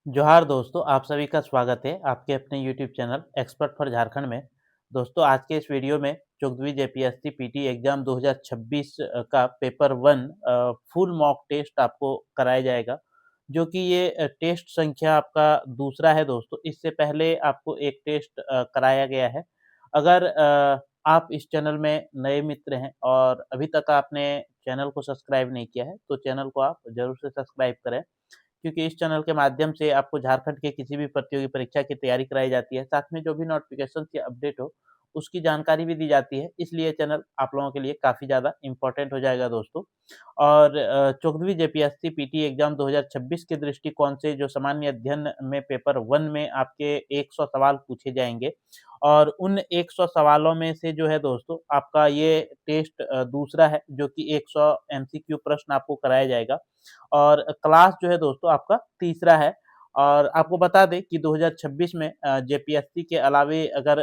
जोहार दोस्तों, आप सभी का स्वागत है आपके अपने YouTube channel expert for Jharkhand में। दोस्तों, आज के इस वीडियो में चौदहवीं जेपीएससी पीटी एग्जाम 2026 का पेपर 1 फुल मॉक टेस्ट आपको कराया जाएगा, जो कि ये टेस्ट संख्या आपका दूसरा है दोस्तों। इससे पहले आपको एक टेस्ट कराया गया है। अगर आप इस चैनल में नए मित्र हैं और अभी तक आपने चैनल को सब्सक्राइब नहीं किया है, तो चैनल को आप ज़रूर से सब्सक्राइब करें, क्योंकि इस चैनल के माध्यम से आपको झारखंड के किसी भी प्रतियोगी परीक्षा की तैयारी कराई जाती है। साथ में जो भी नोटिफिकेशन की अपडेट हो, उसकी जानकारी भी दी जाती है। इसलिए चैनल आप लोगों के लिए काफ़ी ज़्यादा इम्पोर्टेंट हो जाएगा दोस्तों। और 14वीं जेपीएससी पीटी एग्जाम 2026 के दृष्टिकोण से जो सामान्य अध्ययन में पेपर 1 में आपके 100 सवाल पूछे जाएंगे, और उन 100 सवालों में से जो है दोस्तों आपका ये टेस्ट दूसरा है, जो कि 100 एमसीक्यू प्रश्न आपको कराया जाएगा। और क्लास जो है दोस्तों आपका तीसरा है। और आपको बता दें कि 2026 में जेपीएससी के अलावे अगर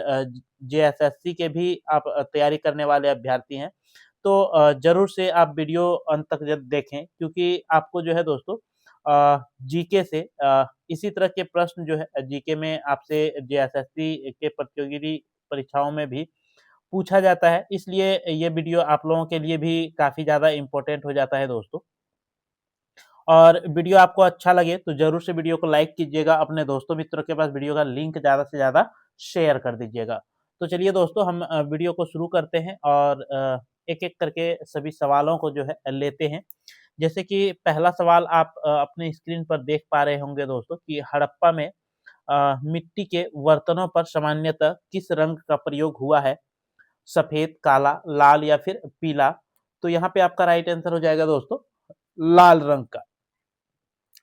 जेएसएससी के भी आप तैयारी करने वाले अभ्यर्थी हैं, तो ज़रूर से आप वीडियो अंत तक देखें, क्योंकि आपको जो है दोस्तों जीके से इसी तरह के प्रश्न जो है जीके में आपसे जेएसएससी के प्रतियोगी परीक्षाओं में भी पूछा जाता है। इसलिए ये वीडियो आप लोगों के लिए भी काफ़ी ज़्यादा इम्पोर्टेंट हो जाता है दोस्तों। और वीडियो आपको अच्छा लगे तो ज़रूर से वीडियो को लाइक कीजिएगा, अपने दोस्तों मित्रों के पास वीडियो का लिंक ज़्यादा से ज़्यादा शेयर कर दीजिएगा। तो चलिए दोस्तों, हम वीडियो को शुरू करते हैं और एक-एक करके सभी सवालों को जो है लेते हैं। जैसे कि पहला सवाल आप अपने स्क्रीन पर देख पा रहे होंगे दोस्तों कि हड़प्पा में मिट्टी के बर्तनों पर सामान्यतः किस रंग का प्रयोग हुआ है? सफ़ेद, काला, लाल या फिर पीला? तो यहाँ पे आपका राइट आंसर हो जाएगा दोस्तों लाल रंग का।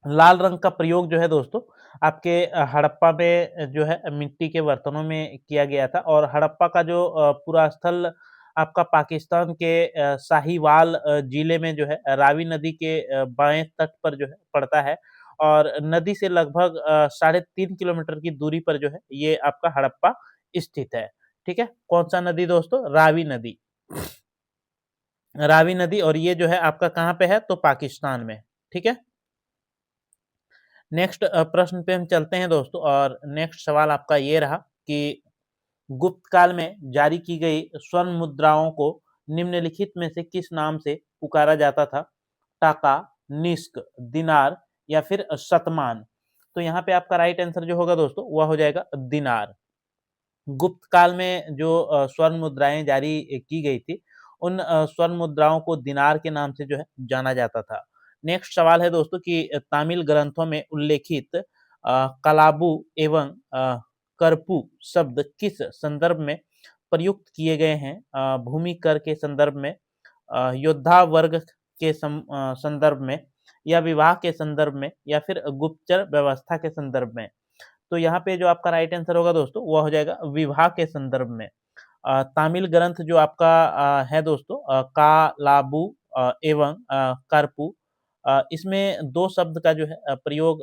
लाल रंग का प्रयोग जो है दोस्तों आपके हड़प्पा में जो है मिट्टी के बर्तनों में किया गया था। और हड़प्पा का जो पूरा स्थल आपका पाकिस्तान के साहिवाल जिले में जो है रावी नदी के बाएं तट पर जो है पड़ता है। और नदी से लगभग 3.5 किलोमीटर की दूरी पर जो है ये आपका हड़प्पा स्थित है। ठीक है, कौन सा नदी दोस्तों? रावी नदी। रावी नदी, और ये जो है आपका कहाँ पे है? तो पाकिस्तान में। ठीक है। नेक्स्ट प्रश्न पे हम चलते हैं दोस्तों, और नेक्स्ट सवाल आपका ये रहा कि गुप्त काल में जारी की गई स्वर्ण मुद्राओं को निम्नलिखित में से किस नाम से पुकारा जाता था? टाका, निष्क, दिनार या फिर शतमान? तो यहाँ पे आपका राइट आंसर जो होगा दोस्तों वह हो जाएगा दिनार। गुप्त काल में जो स्वर्ण मुद्राएं जारी की गई थी, उन स्वर्ण मुद्राओं को दिनार के नाम से जो है जाना जाता था। नेक्स्ट सवाल है दोस्तों कि तामिल ग्रंथों में उल्लेखित कलाबू एवं करपू शब्द किस संदर्भ में प्रयुक्त किए गए हैं? भूमि कर के संदर्भ में, योद्धा वर्ग के संदर्भ में, या विवाह के संदर्भ में, या फिर गुप्तचर व्यवस्था के संदर्भ में? तो यहाँ पे जो आपका राइट आंसर होगा दोस्तों वो हो जाएगा विवाह के संदर्भ में। तामिल ग्रंथ जो आपका है दोस्तों कालाबू एवं करपू, इसमें 2 शब्द का जो है प्रयोग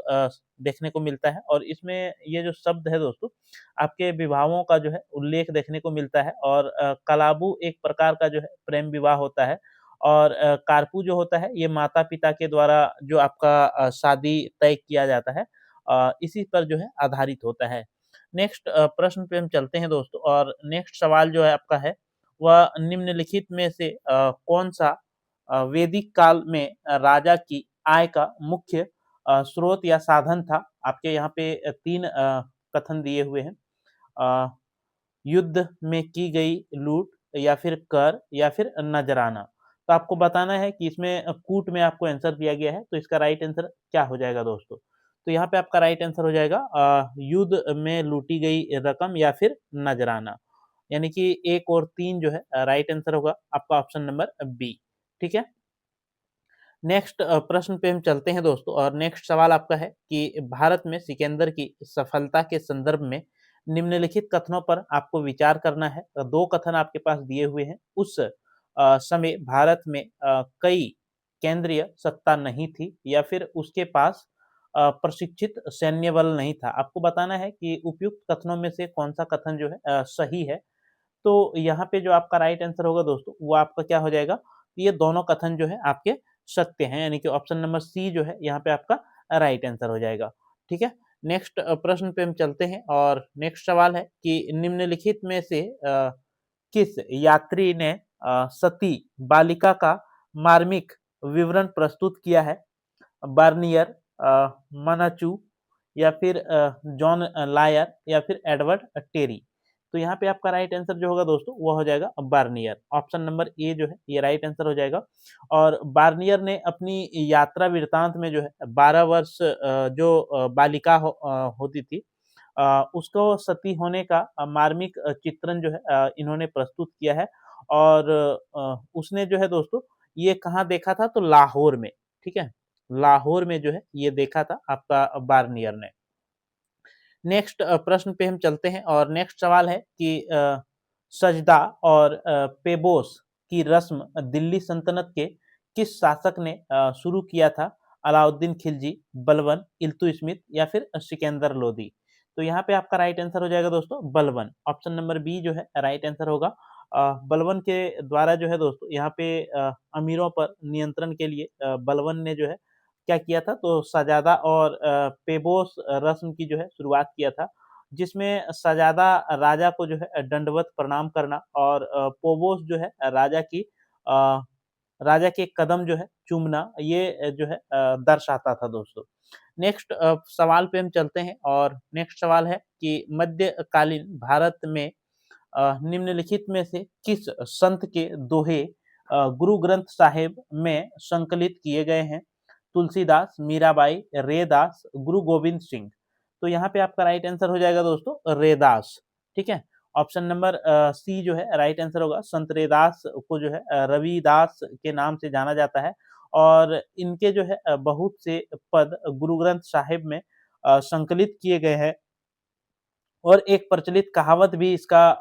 देखने को मिलता है। और इसमें ये जो शब्द है दोस्तों आपके विवाहों का जो है उल्लेख देखने को मिलता है। और कलाबू एक प्रकार का जो है प्रेम विवाह होता है। और कारपू जो होता है ये माता-पिता के द्वारा जो आपका शादी तय किया जाता है, इसी पर जो है आधारित होता है। नेक्स्ट प्रश्न पे हम चलते हैं दोस्तों, और नेक्स्ट सवाल जो है आपका है वह निम्नलिखित में से कौन-सा वैदिक काल में राजा की आय का मुख्य स्रोत या साधन था? आपके यहाँ पे 3 कथन दिए हुए हैं। अ, युद्ध में की गई लूट, या फिर कर, या फिर नजराना? तो आपको बताना है कि इसमें कूट में आपको आंसर दिया गया है, तो इसका राइट आंसर क्या हो जाएगा दोस्तों? तो यहाँ पे आपका राइट आंसर हो जाएगा युद्ध में लूटी गई रकम या फिर नजराना। यानी कि 1 और 3 जो है राइट आंसर होगा आपका ऑप्शन नंबर बी। ठीक है। नेक्स्ट प्रश्न पे हम चलते हैं दोस्तों, और नेक्स्ट सवाल आपका है कि भारत में सिकंदर की सफलता के संदर्भ में निम्नलिखित कथनों पर आपको विचार करना है। 2 कथन आपके पास दिए हुए हैं। उस समय भारत में कई केंद्रीय सत्ता नहीं थी, या फिर उसके पास प्रशिक्षित सैन्य बल नहीं था। आपको बताना है कि उपयुक्त कथनों में से कौन-सा कथन जो है सही है। तो यहाँ पे जो आपका राइट आंसर होगा दोस्तों वो आपका क्या हो जाएगा? ये दोनों कथन जो है आपके सत्य हैं, यानी कि ऑप्शन नंबर सी जो है यहाँ पे आपका राइट आंसर हो जाएगा। ठीक है। नेक्स्ट प्रश्न पे हम चलते हैं और नेक्स्ट सवाल है कि निम्नलिखित में से किस यात्री ने सती बालिका का मार्मिक विवरण प्रस्तुत किया है? बार्नियर, मनाचू या फिर जॉन लायर या फिर एडवर्ड टेरी। तो यहाँ पे आपका राइट आंसर जो होगा दोस्तों वो हो जाएगा बार्नियर। ऑप्शन नंबर ए जो है ये राइट आंसर हो जाएगा। और बार्नियर ने अपनी यात्रा वृत्तांत में जो है 12 वर्ष जो बालिका होती थी, उसको सती होने का मार्मिक चित्रण जो है इन्होंने प्रस्तुत किया है। और उसने जो है दोस्तों ये कहाँ देखा था? तो लाहौर में, ठीक है? लाहौर में जो है ये देखा था आपका बार्नियर ने। नेक्स्ट प्रश्न पे हम चलते हैं और नेक्स्ट सवाल है कि सजदा और पेबोस की रस्म दिल्ली सल्तनत के किस शासक ने शुरू किया था? अलाउद्दीन खिलजी, बलबन, इल्तुतमिश या फिर सिकंदर लोदी। तो यहाँ पे आपका राइट आंसर हो जाएगा दोस्तों बलबन। ऑप्शन नंबर बी जो है राइट आंसर होगा। बलबन के द्वारा जो है दोस्तों यहाँ पे अमीरों पर नियंत्रण के लिए बलबन ने जो है क्या किया था? तो सजादा और पेबोस रस्म की जो है शुरुआत किया था, जिसमें सजादा राजा को जो है दंडवत प्रणाम करना और पोबोस जो है राजा के कदम जो है चूमना, ये जो है दर्शाता था दोस्तों। नेक्स्ट सवाल पे हम चलते हैं और नेक्स्ट सवाल है कि मध्यकालीन भारत में निम्नलिखित में से किस संत के दोहे गुरु ग्रंथ साहिब में संकलित किए गए हैं? तुलसीदास, मीराबाई, रेदास, गुरु गोविंद सिंह। तो यहाँ पे आपका राइट आंसर हो जाएगा दोस्तों रेदास, ठीक है? ऑप्शन नंबर सी जो है राइट आंसर होगा। संत रेदास को जो है रविदास के नाम से जाना जाता है और इनके जो है बहुत से पद गुरु ग्रंथ साहिब में संकलित किए गए हैं। और एक प्रचलित कहावत भी इसका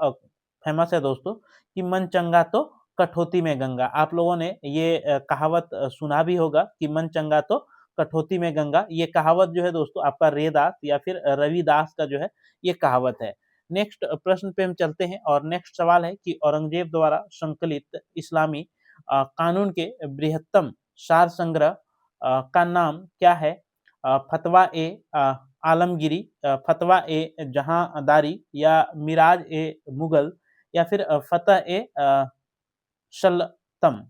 फेमस है दोस्तों कि मन चंगा तो कठौती में गंगा। आप लोगों ने ये कहावत सुना भी होगा कि मन चंगा तो कठौती में गंगा। ये कहावत जो है दोस्तों आपका रेदास या फिर रविदास का जो है ये कहावत है। नेक्स्ट प्रश्न पे हम चलते हैं और नेक्स्ट सवाल है कि औरंगजेब द्वारा संकलित इस्लामी कानून के बृहत्तम सार संग्रह का नाम क्या है? फतवा ए आलमगिरी, फतवा ए जहांदारी या मिराज ए मुगल या फिर फतह ए शलतम।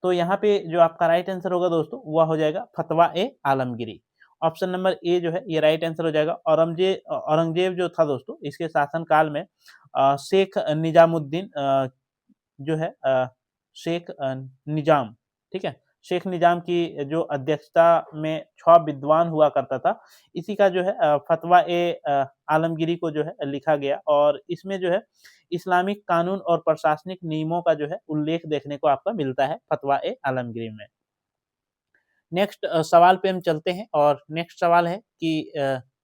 तो यहाँ पे जो आपका राइट आंसर होगा दोस्तों वह हो जाएगा फतवा ए आलमगिरी। ऑप्शन नंबर ए जो है ये राइट आंसर हो जाएगा। औरंगजेब जो था दोस्तों इसके शासन काल में शेख निजामुद्दीन जो है शेख निजाम, ठीक है? शेख निजाम की जो अध्यक्षता में 6 विद्वान हुआ करता था, इसी का जो है फतवा ए आलमगिरी को जो है लिखा गया और इसमें जो है इस्लामिक कानून और प्रशासनिक नियमों का जो है उल्लेख देखने को आपका मिलता है फतवा ए आलमगिरी में। नेक्स्ट सवाल पे हम चलते हैं और नेक्स्ट सवाल है कि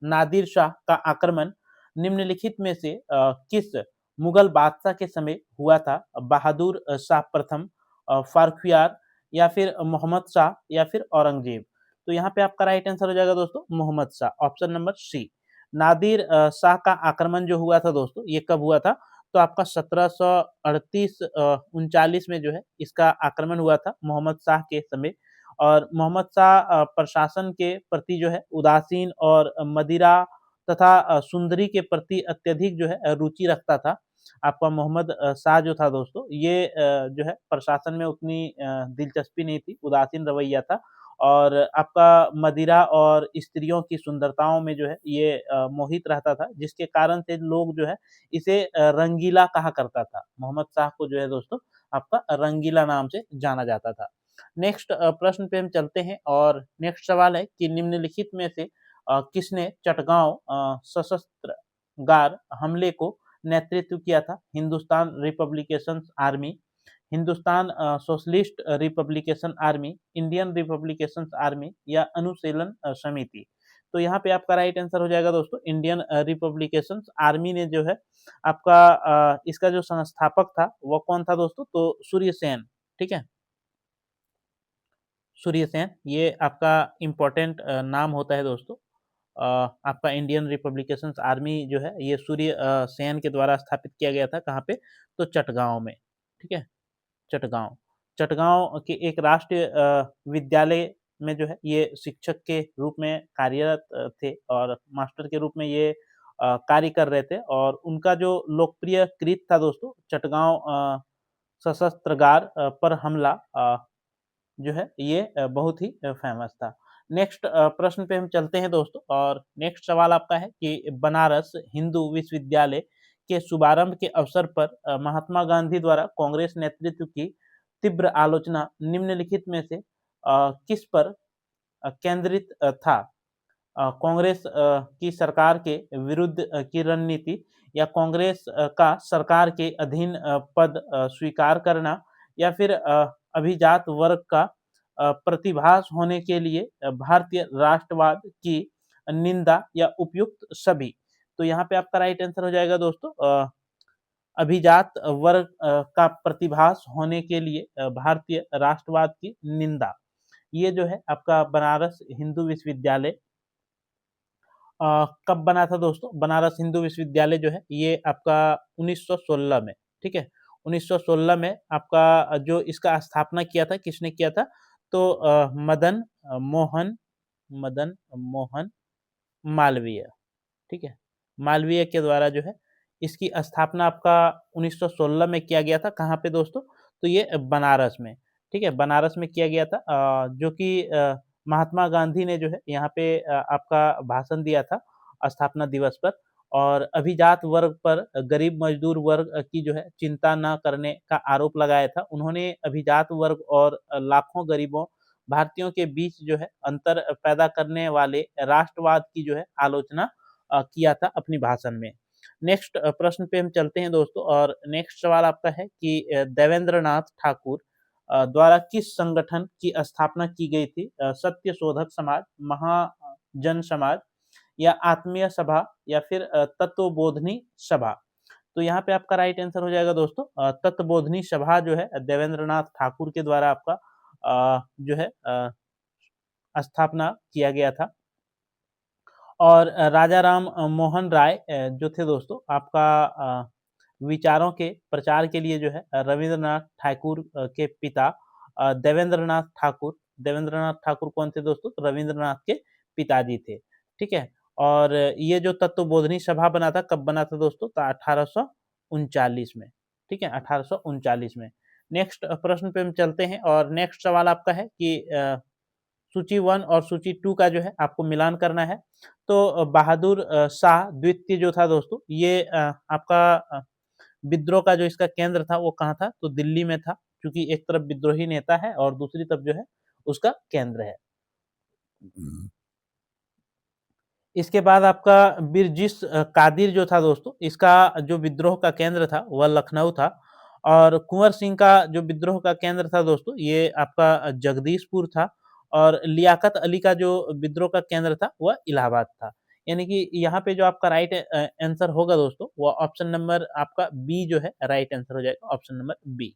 नादिर शाह का आक्रमण निम्नलिखित में से किस मुगल बादशाह के समय हुआ था? बहादुर शाह प्रथम, फारुखियार या फिर मोहम्मद शाह या फिर औरंगजेब। तो यहाँ पे आपका राइट आंसर हो जाएगा दोस्तों Mohammad Shah. Option number C. Nadir Shah का आक्रमण जो हुआ था दोस्तों ये कब हुआ था? तो आपका 1738 39 में जो है इसका आक्रमण हुआ था मोहम्मद शाह के समय। और मोहम्मद शाह प्रशासन के प्रति जो है उदासीन और मदिरा तथा सुंदरी के प्रति अत्यधिक जो है रुचि रखता था। आपका मोहम्मद शाह जो था दोस्तों ये जो है प्रशासन में उतनी दिलचस्पी नहीं थी, उदासीन रवैया था और आपका मदिरा और स्त्रियों की सुंदरताओं में जो है ये मोहित रहता था, जिसके कारण से लोग जो है इसे रंगीला कहा करता था। मोहम्मद शाह को जो है दोस्तों आपका रंगीला नाम से जाना जाता था। नेक्स्ट प्रश्न पे हम चलते हैं और नेक्स्ट सवाल है कि निम्नलिखित में से किसने चटगांव सशस्त्र गार हमले को नेतृत्व किया था? Hindustan republication army, Hindustan socialist republication army, Indian republication army या अनुशीलन समिति। तो यहाँ पे आपका राइट आंसर हो जाएगा दोस्तों इंडियन रिपब्लिकेशन आर्मी ने जो है आपका इसका जो संस्थापक था वो कौन था दोस्तों? तो सूर्यसेन, ठीक है? सूर्यसेन ये आपका इम्पोर्टेंट नाम होता है दोस्तों। आपका इंडियन रिपब्लिकेशन आर्मी जो है ये सूर्य सेन के द्वारा स्थापित किया गया था। कहाँ पे? तो चटगांव में, ठीक है? चटगांव। चटगांव के एक राष्ट्रीय विद्यालय में जो है ये शिक्षक के रूप में कार्यरत थे और मास्टर के रूप में ये कार्य कर रहे थे। और उनका जो लोकप्रिय कृत था दोस्तों, चटगांव सशस्त्रगार पर हमला जो है ये बहुत ही फेमस था। नेक्स्ट प्रश्न पे हम चलते हैं दोस्तों, और नेक्स्ट सवाल आपका है कि बनारस हिंदू विश्वविद्यालय के शुभारंभ के अवसर पर महात्मा गांधी द्वारा कांग्रेस नेतृत्व की तीव्र आलोचना निम्नलिखित में से किस पर केंद्रित था? कांग्रेस की सरकार के विरुद्ध की रणनीति, या कांग्रेस का सरकार के अधीन पद स्वीकार करना, या फिर अभिजात वर्ग का प्रतिभास होने के लिए भारतीय राष्ट्रवाद की निंदा, या उपयुक्त सभी? तो यहाँ पे आपका राइट आंसर हो जाएगा दोस्तों अभिजात वर्ग का प्रतिभास होने के लिए भारतीय राष्ट्रवाद की निंदा। ये जो है आपका बनारस हिंदू विश्वविद्यालय कब बना था दोस्तों? बनारस हिंदू विश्वविद्यालय जो है ये आपका 1916 में, ठीक है, 1916 में आपका जो इसका स्थापना किया था, किसने किया था? तो मदन मोहन मालवीय, ठीक है, मालवीय के द्वारा जो है इसकी स्थापना आपका 1916 में किया गया था। कहाँ पे दोस्तों? तो ये बनारस में, ठीक है, बनारस में किया गया था, जो कि महात्मा गांधी ने जो है यहाँ पे आपका भाषण दिया था स्थापना दिवस पर, और अभिजात वर्ग पर, गरीब मजदूर वर्ग की जो है चिंता न करने का आरोप लगाया था। उन्होंने अभिजात वर्ग और लाखों गरीबों भारतीयों के बीच जो है अंतर पैदा करने वाले राष्ट्रवाद की जो है आलोचना किया था अपनी भाषण में। नेक्स्ट प्रश्न पे हम चलते हैं दोस्तों, और नेक्स्ट सवाल आपका है कि देवेंद्र नाथ ठाकुर द्वारा किस संगठन की स्थापना की गई थी? सत्य शोधक समाज, महाजन समाज, या आत्मीय सभा, या फिर तत्वबोधनी सभा? तो यहाँ पे आपका राइट आंसर हो जाएगा दोस्तों तत्वबोधनी सभा जो है देवेंद्र नाथ ठाकुर के द्वारा आपका जो है स्थापना किया गया था। और राजा राम मोहन राय जो थे दोस्तों आपका विचारों के प्रचार के लिए जो है रविंद्रनाथ ठाकुर के पिता देवेंद्रनाथ ठाकुर कौन थे दोस्तों? तो रविंद्रनाथ के पिताजी थे, ठीक है। और ये जो तत्वबोधनी सभा बना था, कब बना था दोस्तों? तो 1839 में, ठीक है, 1839 में। नेक्स्ट प्रश्न पे हम चलते हैं, और नेक्स्ट सवाल आपका है कि सूची 1 और सूची 2 का जो है आपको मिलान करना है। तो बहादुर शाह द्वितीय जो था दोस्तों, ये आपका विद्रोह का जो इसका केंद्र था वो कहाँ था? तो दिल्ली में था, क्योंकि एक तरफ विद्रोही नेता है और दूसरी तरफ जो है उसका केंद्र है। इसके बाद आपका बिरजिस कादिर जो था दोस्तों, इसका जो विद्रोह का केंद्र था वह लखनऊ था। और कुंवर सिंह का जो विद्रोह का केंद्र था दोस्तों, ये आपका जगदीशपुर था। और लियाकत अली का जो विद्रोह का केंद्र था वह इलाहाबाद था। यानी कि यहाँ पे जो आपका राइट आंसर होगा दोस्तों, वह ऑप्शन नंबर आपका बी जो है राइट आंसर हो जाएगा, ऑप्शन नंबर बी।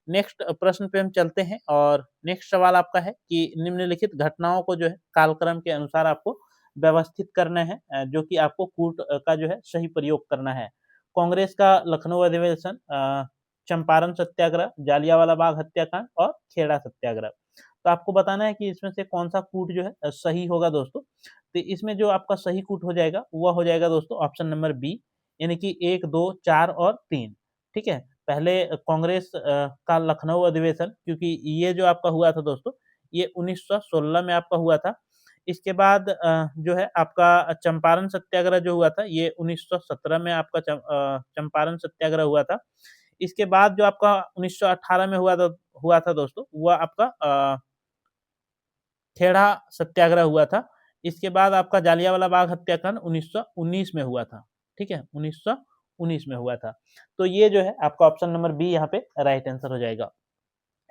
नेक्स्ट प्रश्न पे हम चलते हैं, और नेक्स्ट सवाल आपका है कि निम्नलिखित घटनाओं को जो है कालक्रम के अनुसार आपको व्यवस्थित करना है, जो कि आपको कूट का जो है सही प्रयोग करना है। कांग्रेस का लखनऊ अधिवेशन, चंपारण सत्याग्रह, जालियांवाला बाग हत्याकांड और खेड़ा सत्याग्रह। तो आपको बताना है कि इसमें से कौन सा कूट जो है सही होगा दोस्तों। तो इसमें जो आपका सही कूट हो जाएगा वह हो जाएगा दोस्तों ऑप्शन नंबर बी, यानी कि 1, 2, 4 और 3, ठीक है। पहले कांग्रेस का लखनऊ अधिवेशन, क्योंकि ये जो आपका हुआ था दोस्तों, ये 1916 में आपका हुआ था। इसके बाद जो है आपका चंपारण सत्याग्रह जो हुआ था, ये 1917 में आपका चंपारण सत्याग्रह हुआ था। इसके बाद जो आपका 1918 में हुआ था दोस्तों, वह आपका खेड़ा सत्याग्रह हुआ था। इसके बाद आपका जालियांवाला बाग हत्याकांड 1919 में हुआ था, ठीक है, 1919 में हुआ था। तो ये जो है आपका ऑप्शन नंबर बी यहाँ पे राइट आंसर हो जाएगा।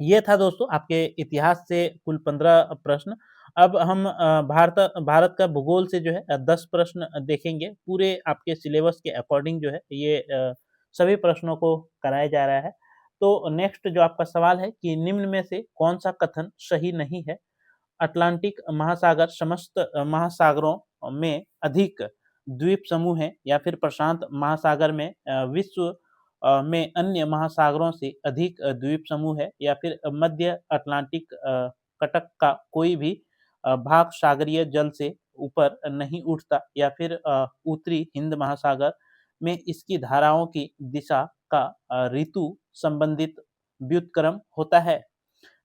ये था दोस्तों आपके इतिहास से कुल 15 प्रश्न। अब हम भारत का भूगोल से जो है 10 प्रश्न देखेंगे। पूरे आपके सिलेबस के अकॉर्डिंग जो है ये सभी प्रश्नों को कराया जा रहा है। तो नेक्स्ट जो आपका सवाल है कि निम्न में से कौन सा कथन सही नहीं है? अटलांटिक महासागर समस्त महासागरों में अधिक द्वीप समूह है, या फिर प्रशांत महासागर में विश्व में अन्य महासागरों से अधिक द्वीप समूह है, या फिर मध्य अटलांटिक कटक का कोई भी भाग सागरीय जल से ऊपर नहीं उठता या फिर उत्तरी हिंद महासागर में इसकी धाराओं की दिशा का ऋतु संबंधित व्युत्क्रम होता है।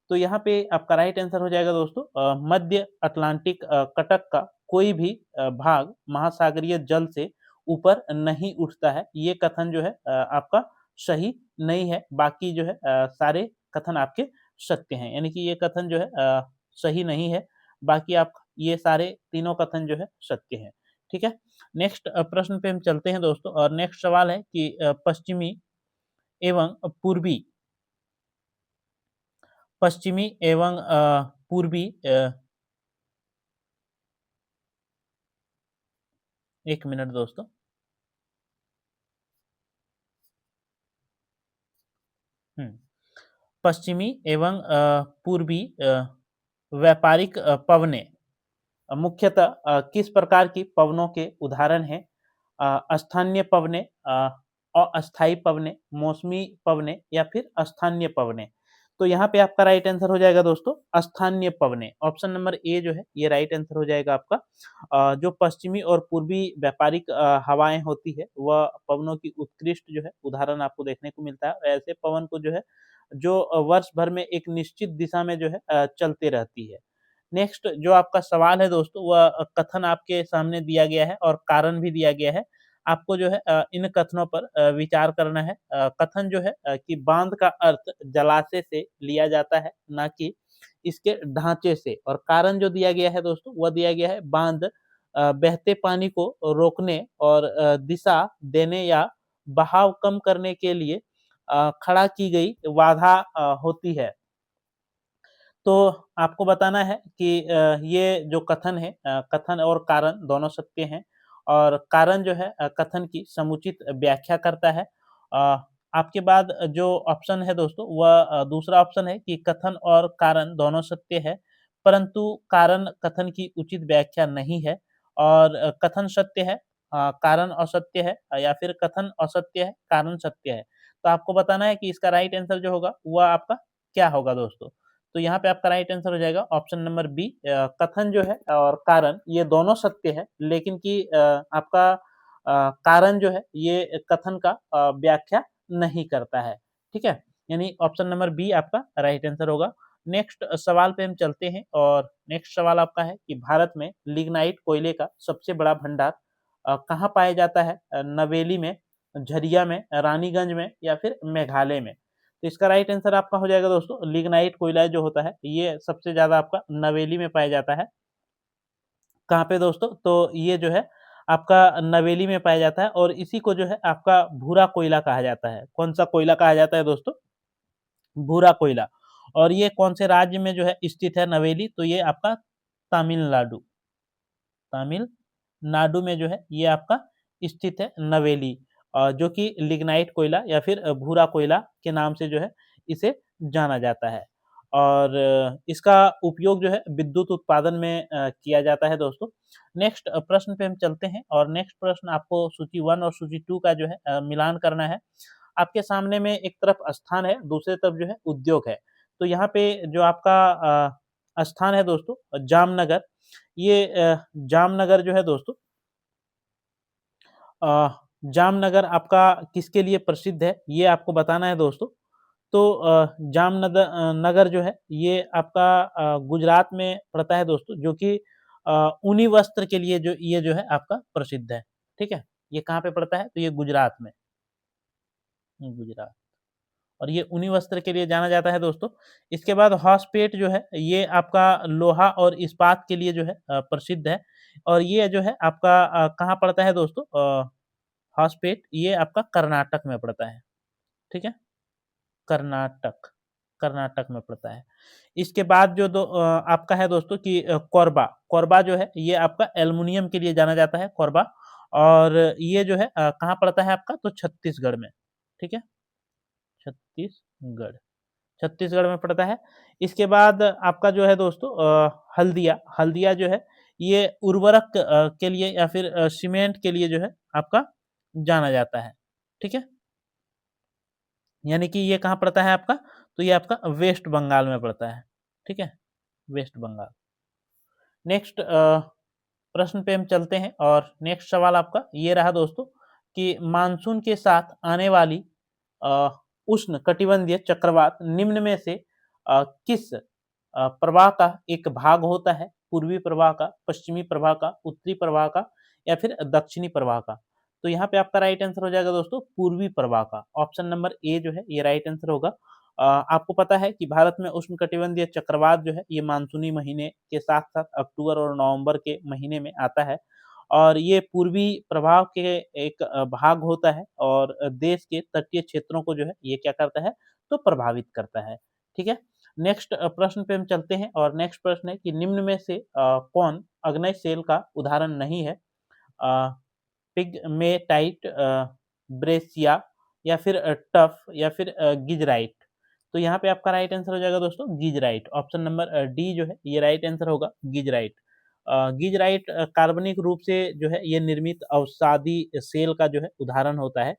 तो यहाँ पे आपका राइट आंसर हो जाएगा दोस्तों मध्य अटलांटिक कटक का कोई भी भाग महासागरीय जल से ऊपर नहीं उठता है। ये कथन जो है आपका सही नहीं है। बाकी जो है सारे कथन आपके सत्य हैं, यानी कि ये कथन जो है सही नहीं है। बाकी आप ये सारे तीनों कथन जो है सत्य हैं। ठीक है, नेक्स्ट प्रश्न पे हम चलते हैं दोस्तों। और नेक्स्ट सवाल है कि पश्चिमी एवं पूर्वी 1 मिनट दोस्तों। पश्चिमी एवं पूर्वी व्यापारिक पवनें मुख्यतः किस प्रकार की पवनों के उदाहरण हैं? स्थानीय पवनें, अस्थायी पवनें, मौसमी पवनें या फिर स्थानीय पवनें। तो यहाँ पे आपका राइट आंसर हो जाएगा दोस्तों स्थानीय पवनें। ऑप्शन नंबर ए जो है ये राइट आंसर हो जाएगा आपका। जो पश्चिमी और पूर्वी व्यापारिक हवाएं होती है वह पवनों की उत्कृष्ट जो है उदाहरण आपको देखने को मिलता है। ऐसे पवन को जो है जो वर्ष भर में एक निश्चित दिशा में जो है चलते रहती है। नेक्स्ट जो आपका सवाल है दोस्तों वह कथन आपके सामने दिया गया है और कारण भी दिया गया है। आपको जो है इन कथनों पर विचार करना है। कथन जो है कि बांध का अर्थ जलाशय से लिया जाता है, ना कि इसके ढांचे से। और कारण जो दिया गया है दोस्तों वह दिया गया है बांध बहते पानी को रोकने और दिशा देने या बहाव कम करने के लिए खड़ा की गई बाधा होती है। तो आपको बताना है कि ये जो कथन है कथन और कारण दोनों सत्य हैं। और कारण जो है कथन की समुचित व्याख्या करता है। आपके बाद जो ऑप्शन है दोस्तों वह दूसरा ऑप्शन है कि कथन और कारण दोनों सत्य है, परंतु कारण कथन की उचित व्याख्या नहीं है। और कथन सत्य है, कारण असत्य है, या फिर कथन असत्य है, कारण सत्य है। तो आपको बताना है कि इसका राइट आंसर जो होगा वह आपका क्या होगा दोस्तों। तो यहाँ पे आपका राइट आंसर हो जाएगा ऑप्शन नंबर बी। कथन जो है और कारण ये दोनों सत्य है, लेकिन कि आपका कारण जो है ये कथन का व्याख्या नहीं करता है। ठीक है, यानी ऑप्शन नंबर बी आपका राइट आंसर होगा। नेक्स्ट सवाल पे हम चलते हैं। और नेक्स्ट सवाल आपका है कि भारत में लिग्नाइट कोयले का सबसे बड़ा भंडार कहाँ पाया जाता है? नवेली में, झरिया में, रानीगंज में या फिर मेघालय में। तो इसका राइट आंसर आपका हो जाएगा दोस्तों लिग्नाइट कोयला जो होता है ये सबसे ज्यादा आपका नवेली में पाया जाता है। कहाँ पे दोस्तों? तो ये जो है आपका नवेली में पाया जाता है और इसी को जो है आपका भूरा कोयला कहा जाता है। कौन सा कोयला कहा जाता है दोस्तों? भूरा कोयला। और ये कौन से राज्य में जो है स्थित है नवेली? तो ये आपका तमिलनाडु, तमिलनाडु में जो है ये आपका स्थित है नवेली, जो कि लिग्नाइट कोयला या फिर भूरा कोयला के नाम से जो है इसे जाना जाता है। और इसका उपयोग जो है विद्युत उत्पादन में किया जाता है दोस्तों। नेक्स्ट प्रश्न पे हम चलते हैं। और नेक्स्ट प्रश्न आपको सूची 1 और सूची 2 का जो है मिलान करना है। आपके सामने में एक तरफ स्थान है, दूसरी तरफ जो है उद्योग है। तो यहाँ पे जो आपका स्थान है दोस्तों जामनगर, ये जामनगर जो है दोस्तों जामनगर आपका किसके लिए प्रसिद्ध है ये आपको बताना है दोस्तों। तो जामनगर नगर जो है ये आपका गुजरात में पड़ता है दोस्तों, जो कि ऊनी वस्त्र के लिए जो ये जो है आपका प्रसिद्ध है। ठीक है, ये कहाँ पे पड़ता है? तो ये गुजरात में, गुजरात। और ये ऊनी वस्त्र के लिए जाना जाता है दोस्तों। इसके बाद हॉसपेट जो है ये आपका लोहा और इस्पात के लिए जो है प्रसिद्ध है। और ये जो है आपका कहाँ पड़ता है दोस्तों? हॉसपेट ये आपका कर्नाटक में पड़ता है। ठीक है, कर्नाटक, कर्नाटक में पड़ता है। इसके बाद जो आपका है दोस्तों कि कोरबा, कोरबा जो है ये आपका एल्युमिनियम के लिए जाना जाता है, कोरबा। और ये जो है कहाँ पड़ता है आपका? तो छत्तीसगढ़ में। ठीक है, छत्तीसगढ़, छत्तीसगढ़ में पड़ता है। इसके बाद आपका जो है दोस्तों हल्दिया, हल्दिया जो है ये उर्वरक के लिए या फिर सीमेंट के लिए जो है आपका जाना जाता है। ठीक है, यानी कि ये कहाँ पड़ता है आपका? तो ये आपका वेस्ट बंगाल में पड़ता है। ठीक है, वेस्ट बंगाल। नेक्स्ट प्रश्न पे हम चलते हैं और नेक्स्ट सवाल आपका ये रहा दोस्तों कि मानसून के साथ आने वाली अ, उष्ण कटिबंधीय चक्रवात निम्न में से किस प्रवाह का एक भाग होता है? पूर्वी प्रवाह का, पश्चिमी प्रवाह का, उत्तरी प्रवाह का या फिर दक्षिणी प्रवाह का? तो यहाँ पे आपका राइट आंसर हो जाएगा दोस्तों पूर्वी प्रवाह का। ऑप्शन नंबर ए जो है ये राइट आंसर होगा। आपको पता है कि भारत में उष्णकटिबंधीय चक्रवात जो है ये मानसूनी महीने के साथ-साथ अक्टूबर और नवंबर के महीने में आता है और ये पूर्वी प्रभाव के एक भाग होता है और देश के तटीय क्षेत्रों को जो है ये क्या करता है तो प्रभावित करता है। ठीक है? नेक्स्ट प्रश्न पे हम चलते हैं और नेक्स्ट प्रश्न है कि निम्न में से कौन अग्न्यशेल का उदाहरण नहीं है? अ, पिगमेटाइट ब्रेसिया या फिर टफ या फिर गिजराइट। तो यहाँ पे आपका राइट आंसर हो जाएगा दोस्तों गिजराइट। ऑप्शन नंबर डी जो है ये राइट आंसर होगा गिजराइट। गिजराइट कार्बनिक रूप से जो है ये निर्मित अवसादी सेल का जो है उदाहरण होता है।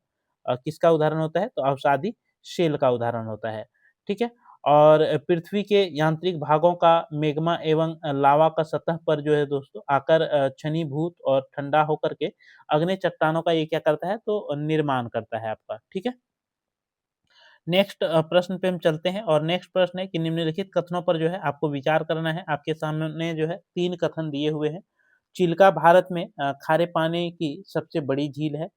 किसका उदाहरण होता है? तो अवसादी शेल का उदाहरण होता है। ठीक है? और पृथ्वी के यांत्रिक भागों का मैग्मा एवं लावा का सतह पर जो है दोस्तों आकर क्षनीभूत और ठंडा होकर के अग्नि चट्टानों का ये क्या करता है तो निर्माण करता है आपका। ठीक है? नेक्स्ट प्रश्न पे हम चलते हैं और नेक्स्ट प्रश्न है कि निम्नलिखित कथनों पर जो है आपको विचार करना है। आपके सामने जो है 3 कथन दिए हुए हैं। चिल्का भारत में खारे पानी की सबसे बड़ी झील है।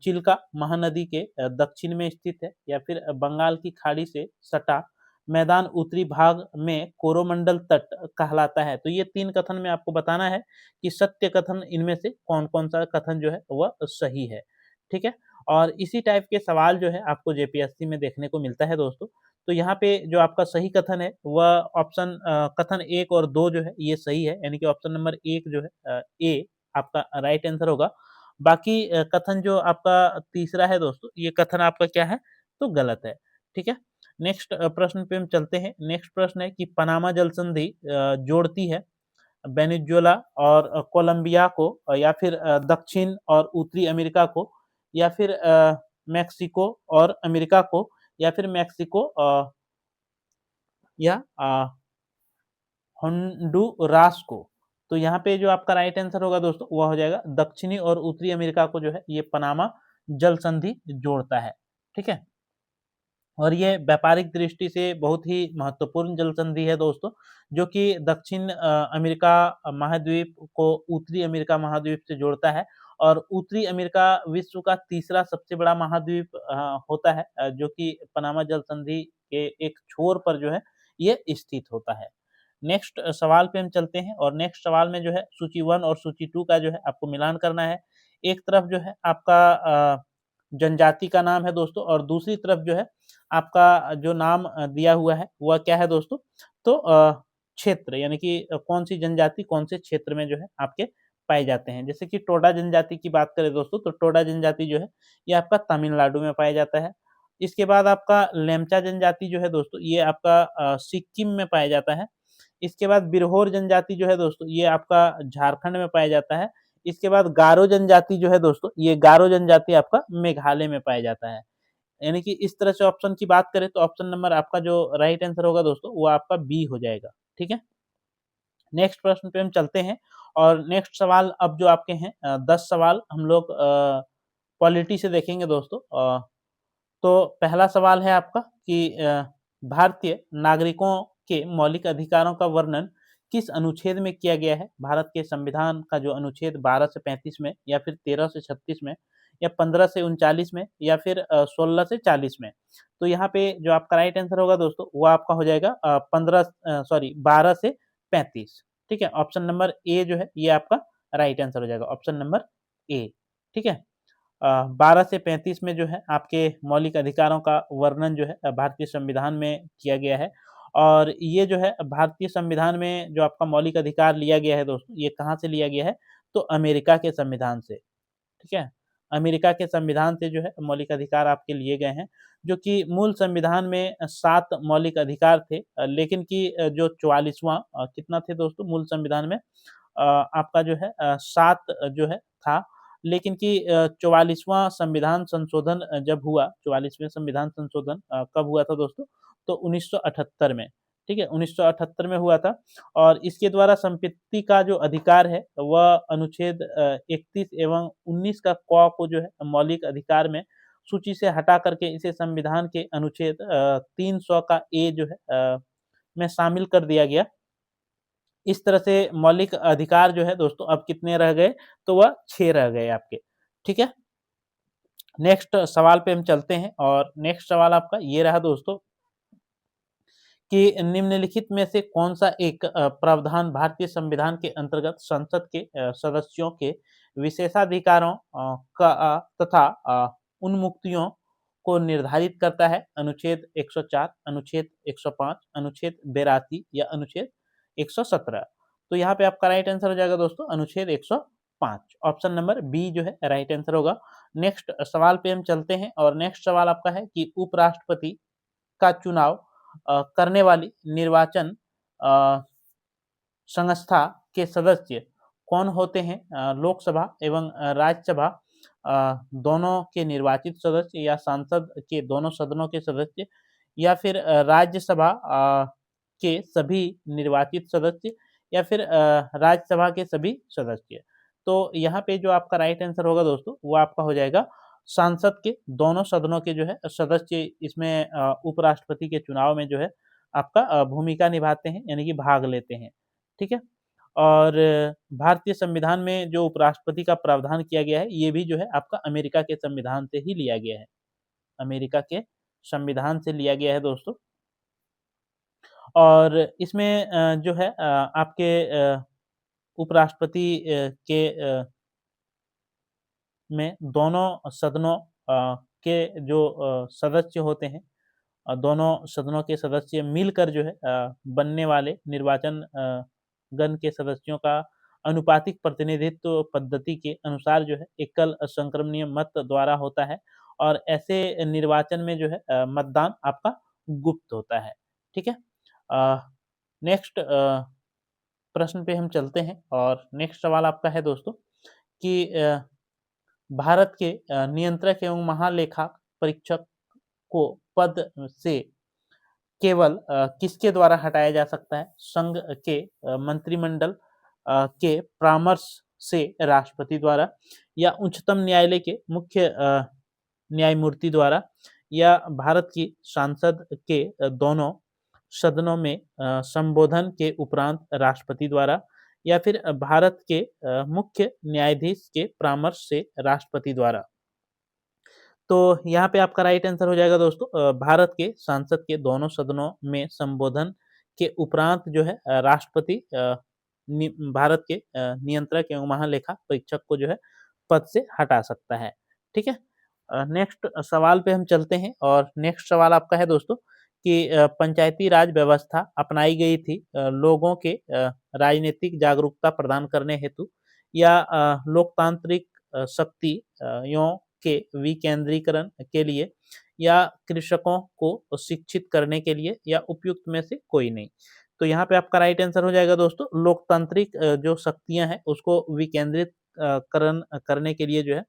चिल्का महानदी के दक्षिण में स्थित है या फिर बंगाल की खाड़ी से सटा मैदान उत्तरी भाग में कोरोमंडल तट कहलाता है। तो ये 3 कथन में आपको बताना है कि सत्य कथन इनमें से कौन-कौन सा कथन जो है वह सही है। ठीक है? और इसी टाइप के सवाल जो है आपको जेपीएससी में देखने को मिलता है दोस्तों। तो यहाँ पे जो आपका सही कथन है वह ऑप्शन कथन 1 और 2 जो है ये सही है, यानी कि ऑप्शन नंबर 1 जो है ए आपका राइट आंसर होगा। बाकी कथन जो आपका तीसरा है दोस्तों, ये कथन आपका क्या है? तो गलत है। ठीक है? नेक्स्ट प्रश्न पे हम चलते हैं। नेक्स्ट प्रश्न है कि पनामा जल संधि जोड़ती है वेनेजुएला और कोलंबिया को या फिर दक्षिण और उत्तरी अमेरिका को या फिर मेक्सिको और अमेरिका को या फिर मेक्सिको या होंडुरास को। तो यहाँ पे जो आपका राइट आंसर होगा दोस्तों वह हो जाएगा दक्षिणी और उत्तरी अमेरिका को जो है ये पनामा जल संधि जोड़ता है। ठीक है? और ये व्यापारिक दृष्टि से बहुत ही महत्वपूर्ण जल संधि है दोस्तों, जो कि दक्षिण अमेरिका महाद्वीप को उत्तरी अमेरिका महाद्वीप से जोड़ता है और उत्तरी अमेरिका विश्व का तीसरा सबसे बड़ा महाद्वीप होता है जो कि पनामा जल संधि के एक छोर पर जो है ये स्थित होता है। नेक्स्ट सवाल पे हम चलते हैं और नेक्स्ट सवाल में जो है सूची 1 और सूची 2 का जो है आपको मिलान करना है। एक तरफ जो है आपका जनजाति का नाम है दोस्तों और दूसरी तरफ जो है आपका जो नाम दिया हुआ है वह क्या है दोस्तों? तो क्षेत्र यानी कि कौन-सी जनजाति कौन से क्षेत्र में जो है आपके पाए जाते हैं। जैसे कि टोडा जनजाति की बात करें दोस्तों तो टोडा जनजाति जो है ये आपका तमिलनाडु में पाया जाता है। इसके बाद आपका लेमचा जनजाति जो है दोस्तों ये आपका सिक्किम में पाया जाता है। इसके बाद बिरहोर जनजाति जो है दोस्तों ये आपका झारखंड में पाया जाता है। इसके बाद गारो जनजाति जो है दोस्तों ये गारो जनजाति आपका मेघालय में पाया जाता है। यानी कि इस तरह से ऑप्शन की बात करें तो ऑप्शन नंबर आपका जो राइट आंसर होगा दोस्तों वो आपका बी हो जाएगा। ठीक है? नेक्स्ट प्रश्न पे हम चलते हैं और नेक्स्ट सवाल अब जो आपके हैं 10 सवाल हम लोग पॉलिटी से देखेंगे दोस्तों। तो पहला सवाल है आपका कि भारतीय नागरिकों के मौलिक अधिकारों का वर्णन किस अनुच्छेद में किया गया है? भारत के संविधान का जो अनुच्छेद 12 से 35 में या फिर 13 से 36 में या 15 से 39 में या फिर 16 से 40 में। तो यहाँ पे जो आपका राइट आंसर होगा दोस्तों वो आपका हो जाएगा 12 से 35। ठीक है? ऑप्शन नंबर ए जो है ये आपका राइट आंसर हो जाएगा, ऑप्शन नंबर ए। ठीक है? 12 से 35 में जो है आपके मौलिक अधिकारों का वर्णन जो है भारतीय संविधान में किया गया है और ये जो है भारतीय संविधान में जो आपका मौलिक अधिकार लिया गया है दोस्तों, ये कहाँ से लिया गया है? तो अमेरिका के संविधान से। ठीक है? अमेरिका के संविधान से जो है मौलिक अधिकार आपके लिए गए हैं, जो कि मूल संविधान में 7 मौलिक अधिकार थे लेकिन कि जो 44वां कितना थे दोस्तों मूल संविधान में आपका जो है 7 जो है था, लेकिन कि 44वां संविधान संशोधन जब हुआ, 44वें संविधान संशोधन कब हुआ था दोस्तों? तो 1978 में। ठीक है, 1978 में हुआ था। और इसके द्वारा संपत्ति का जो अधिकार है वह अनुच्छेद 31 एवं 19 का क को जो है मौलिक अधिकार में सूची से हटा करके इसे संविधान के अनुच्छेद 300 का ए जो है में शामिल कर दिया गया। इस तरह से मौलिक अधिकार जो है दोस्तों अब कितने रह गए, तो वह 6 रह गए आपके। ठीक है, नेक्स्ट सवाल पे हम चलते हैं और नेक्स्ट सवाल आपका ये रहा दोस्तों कि निम्नलिखित में से कौन सा एक प्रावधान भारतीय संविधान के अंतर्गत संसद के सदस्यों के विशेषाधिकारों तथा उन्मुक्तियों को निर्धारित करता है। अनुच्छेद 104, अनुच्छेद 105, अनुच्छेद 82 या अनुच्छेद 117। तो यहाँ पे आपका राइट आंसर हो जाएगा दोस्तों अनुच्छेद 105। ऑप्शन नंबर बी जो है राइट आंसर होगा। नेक्स्ट सवाल पे हम चलते हैं और नेक्स्ट सवाल आपका है कि उपराष्ट्रपति का चुनाव करने वाली निर्वाचन संस्था के सदस्य कौन होते हैं? लोकसभा एवं राज्यसभा दोनों के निर्वाचित सदस्य, या सांसद के दोनों सदनों के सदस्य, या फिर राज्यसभा के सभी निर्वाचित सदस्य, या फिर राज्यसभा के सभी सदस्य। तो यहाँ पे जो आपका राइट आंसर होगा दोस्तों वो आपका हो जाएगा सांसद के दोनों सदनों के जो है सदस्य इसमें उपराष्ट्रपति के चुनाव में जो है आपका भूमिका निभाते हैं, यानी कि भाग लेते हैं। ठीक है, और भारतीय संविधान में जो उपराष्ट्रपति का प्रावधान किया गया है ये भी जो है आपका अमेरिका के संविधान से ही लिया गया है, अमेरिका के संविधान से लिया गया है दोस्तों। और इसमें जो है आपके उपराष्ट्रपति के में दोनों सदनों के जो सदस्य होते हैं, दोनों सदनों के सदस्य मिलकर जो है बनने वाले निर्वाचन गण के सदस्यों का अनुपातिक प्रतिनिधित्व पद्धति के अनुसार जो है एकल संक्रमणीय मत द्वारा होता है। और ऐसे निर्वाचन में जो है मतदान आपका गुप्त होता है। ठीक है, नेक्स्ट प्रश्न पे हम चलते हैं और नेक्स्ट सवाल आपका है दोस्तों कि भारत के नियंत्रक एवं महालेखा परीक्षक को पद से केवल किसके द्वारा हटाया जा सकता है? संघ के मंत्रिमंडल के परामर्श से राष्ट्रपति द्वारा, या उच्चतम न्यायालय के मुख्य न्यायमूर्ति द्वारा, या भारत की सांसद के दोनों सदनों में संबोधन के उपरांत राष्ट्रपति द्वारा, या फिर भारत के मुख्य न्यायाधीश के परामर्श से राष्ट्रपति द्वारा। तो यहाँ पे आपका राइट आंसर हो जाएगा दोस्तों भारत के संसद के दोनों सदनों में संबोधन के उपरांत जो है राष्ट्रपति भारत के नियंत्रक एवं महालेखा परीक्षक को जो है पद से हटा सकता है। ठीक है, नेक्स्ट सवाल पे हम चलते हैं और नेक्स्ट सवाल आपका है दोस्तों कि पंचायती राज व्यवस्था अपनाई गई थी लोगों के राजनीतिक जागरूकता प्रदान करने हेतु, या लोकतांत्रिक शक्तियों के विकेंद्रीकरण के लिए, या कृषकों को शिक्षित करने के लिए, या उपयुक्त में से कोई नहीं। तो यहाँ पे आपका राइट आंसर हो जाएगा दोस्तों लोकतांत्रिक जो शक्तियां हैं उसको विकेंद्रित करने के लिए जो है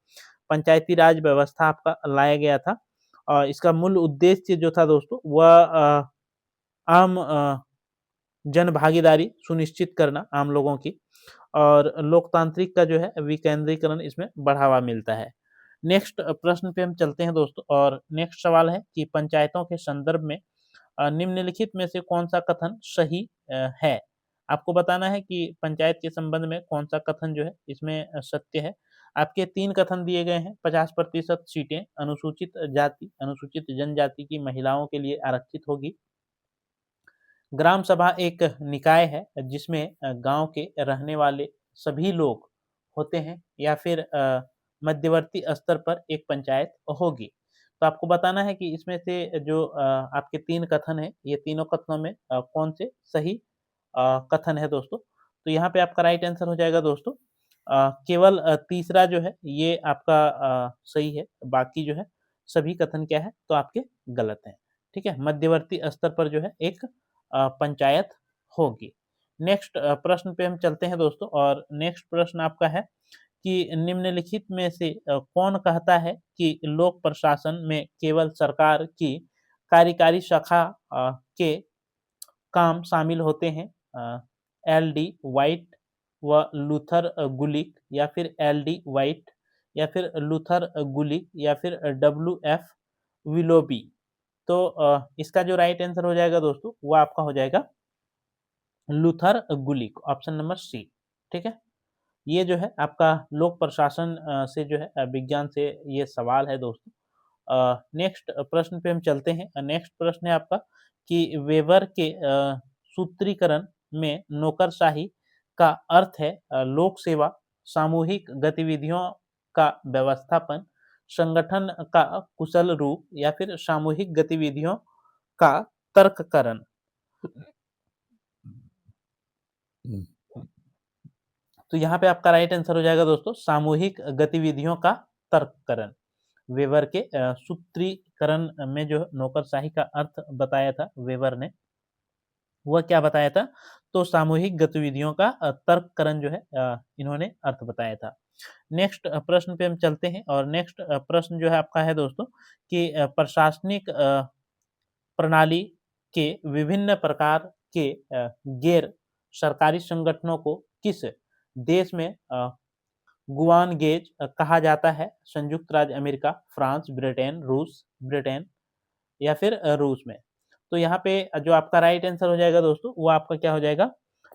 पंचायती राज व्यवस्था आपका लाया गया था। और इसका मूल उद्देश्य जो था दोस्तों वह आम जन भागीदारी सुनिश्चित करना आम लोगों की, और लोकतांत्रिक का जो है विकेंद्रीकरण इसमें बढ़ावा मिलता है। नेक्स्ट प्रश्न पे हम चलते हैं दोस्तों और नेक्स्ट सवाल है कि पंचायतों के संदर्भ में निम्नलिखित में से कौन सा कथन सही है? आपको बताना है कि पंचायत के संबंध में कौन सा कथन जो है इसमें सत्य है। आपके 3 कथन दिए गए हैं। 50% सीटें अनुसूचित जाति, अनुसूचित जनजाति की महिलाओं के लिए आरक्षित होगी। ग्राम सभा एक निकाय है जिसमें गांव के रहने वाले सभी लोग होते हैं, या फिर मध्यवर्ती स्तर पर एक पंचायत होगी। तो आपको बताना है कि इसमें से जो आपके 3 कथन हैं, ये तीनों कथनों में कौन से सही कथन है दोस्तों। तो यहाँ पे आपका राइट आंसर हो जाएगा दोस्तों केवल तीसरा जो है ये आपका सही है, बाकी जो है सभी कथन क्या है तो आपके गलत हैं। ठीक है, मध्यवर्ती स्तर पर जो है एक पंचायत होगी। नेक्स्ट प्रश्न पे हम चलते हैं दोस्तों और नेक्स्ट प्रश्न आपका है कि निम्नलिखित में से कौन कहता है कि लोक प्रशासन में केवल सरकार की कार्यकारी शाखा के काम शामिल होते हैं? एल डी वाइट व लूथर गुलिक, या फिर एल डी वाइट, या फिर लूथर गुलिक, या फिर डब्ल्यू एफ विलोबी। तो इसका जो राइट आंसर हो जाएगा दोस्तों, वो आपका हो जाएगा लूथर गुलिक, ऑप्शन नंबर सी। ठीक है, ये जो है आपका लोक प्रशासन से जो है विज्ञान से ये सवाल है दोस्तों। नेक्स्ट प्रश्न पे हम चलते हैं। नेक्स्ट प्रश्न है आपका कि वेबर के सूत्रीकरण में नौकरशाही का अर्थ है लोक सेवा, सामूहिक गतिविधियों का व्यवस्थापन, संगठन का कुशल रूप, या फिर सामूहिक गतिविधियों का तर्ककरण। तो यहाँ पे आपका राइट आंसर हो जाएगा दोस्तों सामूहिक गतिविधियों का तर्ककरण। वेबर के सूत्रीकरण में जो नौकरशाही का अर्थ बताया था वेबर ने, वह क्या बताया था? तो सामूहिक गतिविधियों का तर्ककरण जो है इन्होंने अर्थ बताया था। नेक्स्ट प्रश्न पे हम चलते हैं, और नेक्स्ट प्रश्न जो है आपका है दोस्तों कि प्रशासनिक प्रणाली के विभिन्न प्रकार के गैर सरकारी संगठनों को किस देश में गुआन गेज कहा जाता है? संयुक्त राज्य अमेरिका, फ्रांस, ब्रिटेन, ब्रिटेन, या फिर रूस में। तो यहाँ पे जो आपका राइट आंसर हो जाएगा दोस्तों, वो आपका क्या हो जाएगा?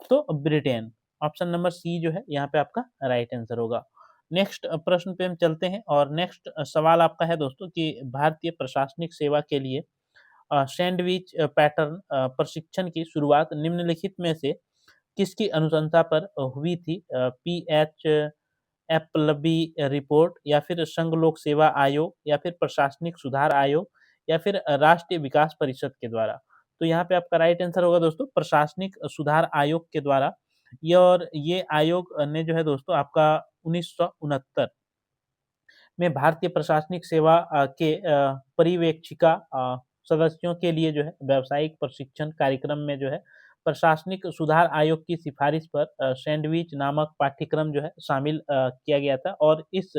तो ब्रिटेन, ऑप्शन नंबर सी जो है यहाँ पे आपका राइट आंसर होगा। नेक्स्ट प्रश्न पे हम चलते हैं, और नेक्स्ट सवाल आपका है दोस्तों कि भारतीय प्रशासनिक सेवा के लिए सैंडविच पैटर्न प्रशिक्षण की शुरुआत निम्नलिखित में से किसकी अनुशंसा पर हुई थी? पीएच एप्पलबी रिपोर्ट, या फिर संघ लोक सेवा आयोग, या फिर प्रशासनिक सुधार आयोग, या फिर राष्ट्रीय विकास परिषद के द्वारा। तो यहाँ पे आपका राइट आंसर होगा दोस्तों प्रशासनिक सुधार आयोग के द्वारा। ये और ये आयोग ने जो है दोस्तों आपका 1969 में भारतीय प्रशासनिक सेवा के पर्यवेक्षिका सदस्यों के लिए जो है व्यावसायिक प्रशिक्षण कार्यक्रम में जो है प्रशासनिक सुधार आयोग की सिफारिश पर सैंडविच नामक पाठ्यक्रम जो है शामिल किया गया था, और इस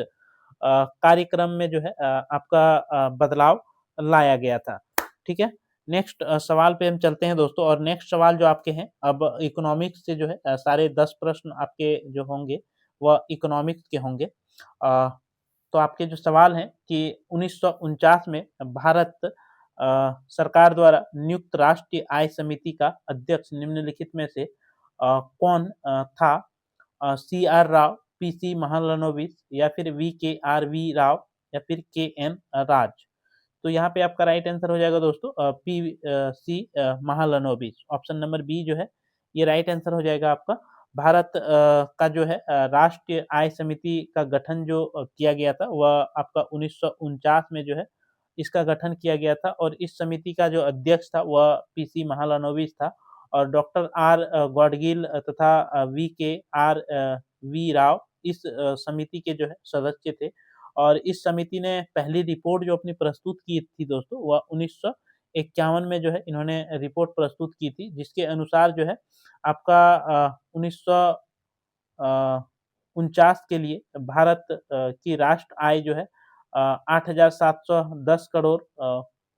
कार्यक्रम में जो है आपका बदलाव लाया गया था। ठीक है, नेक्स्ट सवाल पे हम चलते हैं दोस्तों, और नेक्स्ट सवाल जो आपके हैं अब इकोनॉमिक्स से जो है सारे 10 प्रश्न आपके जो होंगे वह इकोनॉमिक्स के होंगे। तो आपके जो सवाल हैं कि 1949 में भारत सरकार द्वारा नियुक्त राष्ट्रीय आय समिति का अध्यक्ष निम्नलिखित में से कौन था? C R Rao, P C Mahalanobis, या फिर वी के आर वी राव, या फिर के एन राज। तो यहाँ पे आपका राइट आंसर हो जाएगा दोस्तों P C Mahalanobis, option number B जो है ये राइट आंसर हो जाएगा आपका। भारत का जो है राष्ट्रीय आय समिति का गठन जो किया गया था वह आपका 1949 में जो है इसका गठन किया गया था, और इस समिति का जो अध्यक्ष था वह पीसी महालनोबिस था, और डॉक्टर आर गॉडगिल तथा वी के आर वी राव इस समिति के जो है सदस्य थे। और इस समिति ने पहली रिपोर्ट जो अपनी प्रस्तुत की थी दोस्तों वह 1951 में जो है इन्होंने रिपोर्ट प्रस्तुत की थी, जिसके अनुसार जो है आपका 1949 के लिए भारत की राष्ट्र आय जो है 8,710 करोड़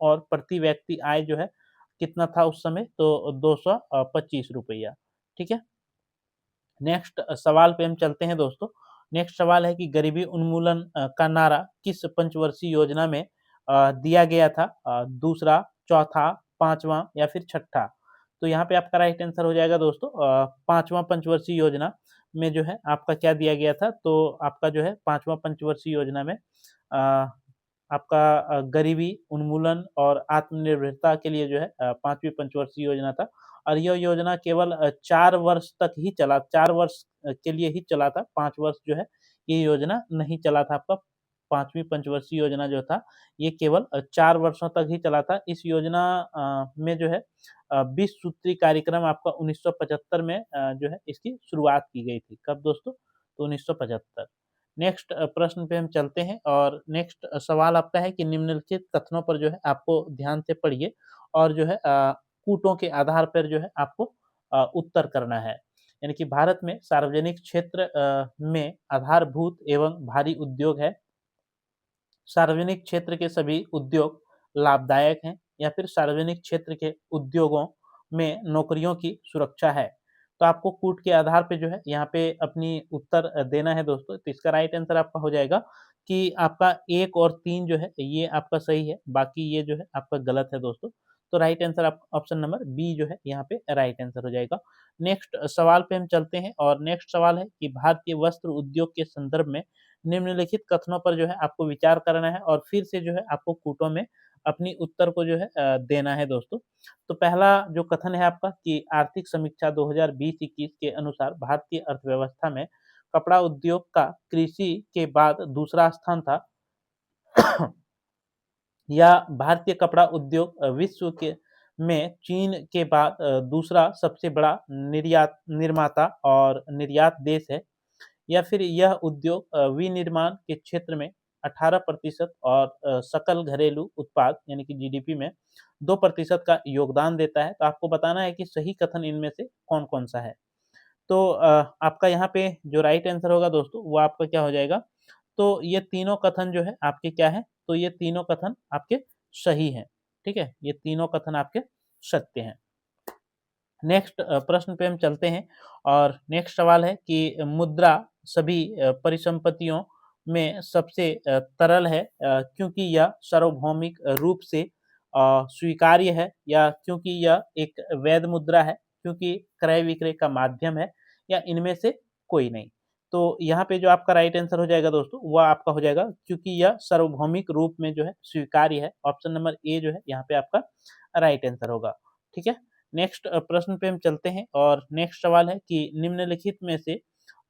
और प्रति व्यक्ति आय जो है कितना था उस समय? तो 225 रुपया। ठीक है, नेक्स्ट सवाल पे हम चलते हैं दोस्तों। नेक्स्ट सवाल है कि गरीबी उन्मूलन का नारा किस पंचवर्षीय योजना में दिया गया था? दूसरा, चौथा, पांचवा, या फिर छठा? तो यहाँ पे आपका राइट आंसर हो जाएगा दोस्तों पांचवा पंचवर्षीय योजना में जो है आपका क्या दिया गया था? तो आपका जो है पांचवा पंचवर्षीय योजना में आपका गरीबी उन्मूलन और आत्मनिर्भरता के लिए जो है पांचवी पंचवर्षीय योजना था, और यह योजना केवल 4 वर्ष तक ही चला, 4 वर्ष के लिए ही चला था, 5 वर्ष जो है ये योजना नहीं चला था आपका। 5वीं पंचवर्षीय योजना जो था ये केवल 4 वर्षों तक ही चला था। इस योजना में जो है 20 सूत्री कार्यक्रम आपका 1975 में जो है इसकी शुरुआत की गई थी। कब दोस्तों? तो 1975। नेक्स्ट प्रश्न पे हम चलते हैं, और नेक्स्ट सवाल आपका है कि निम्नलिखित कथनों पर जो है आपको ध्यान से पढ़िए, और जो है कूटों के आधार पर जो है आपको उत्तर करना है। यानी कि भारत में सार्वजनिक क्षेत्र में आधारभूत एवं भारी उद्योग है। सार्वजनिक क्षेत्र के सभी उद्योग लाभदायक हैं, या फिर सार्वजनिक क्षेत्र के उद्योगों में नौकरियों की सुरक्षा है। तो आपको कूट के आधार पे जो है यहाँ पे अपनी उत्तर देना है दोस्तों। तो इसका राइट आंसर आपका हो जाएगा कि आपका 1 और 3 जो है ये आपका सही है, बाकी ये जो है आपका गलत है दोस्तों। तो राइट आंसर आप ऑप्शन नंबर बी जो है यहाँ पे राइट आंसर हो जाएगा। नेक्स्ट सवाल पे हम चलते हैं और नेक्स्ट सवाल है कि भारतीय वस्त्र उद्योग के संदर्भ में निम्नलिखित कथनों पर जो है आपको विचार करना है और फिर से जो है आपको कूटों में अपनी उत्तर को जो है देना है दोस्तों। तो पहला जो कथन है आपका कि आर्थिक समीक्षा 2020-21 के अनुसार भारतीय अर्थव्यवस्था में कपड़ा उद्योग का कृषि के बाद दूसरा स्थान था। या भारतीय कपड़ा उद्योग विश्व के में चीन के बाद दूसरा सबसे बड़ा निर्यात निर्माता और निर्यात देश है। या फिर यह उद्योग विनिर्माण के क्षेत्र में 18% और सकल घरेलू उत्पाद यानी कि जीडीपी में 2% का योगदान देता है। तो आपको बताना है कि सही कथन इनमें से कौन-कौन सा है। तो आपका यहाँ पे जो राइट आंसर होगा दोस्तों वो आपका क्या हो जाएगा? तो ये तीनों कथन जो है आपके क्या हैं? तो ये तीनों कथन आपके सही हैं, ठीक है? ये तीनों कथन आपके सत्य हैं। नेक्स्ट प्रश्न पे हम चलते हैं और नेक्स्ट सवाल है कि मुद्रा सभी परिसंपत्तियों में सबसे तरल है क्योंकि यह सार्वभौमिक रूप से स्वीकार्य है या क्योंकि यह एक वैध मुद्रा है, क्योंकि क्रय विक्रय का माध्यम है या इनमें से कोई नहीं। तो यहाँ पे जो आपका राइट आंसर हो जाएगा दोस्तों, वह आपका हो जाएगा क्योंकि यह सार्वभौमिक रूप में जो है स्वीकार्य है। ऑप्शन नंबर ए जो है यहाँ पे आपका राइट आंसर होगा, ठीक है? नेक्स्ट प्रश्न पे हम चलते हैं और नेक्स्ट सवाल है कि निम्नलिखित में से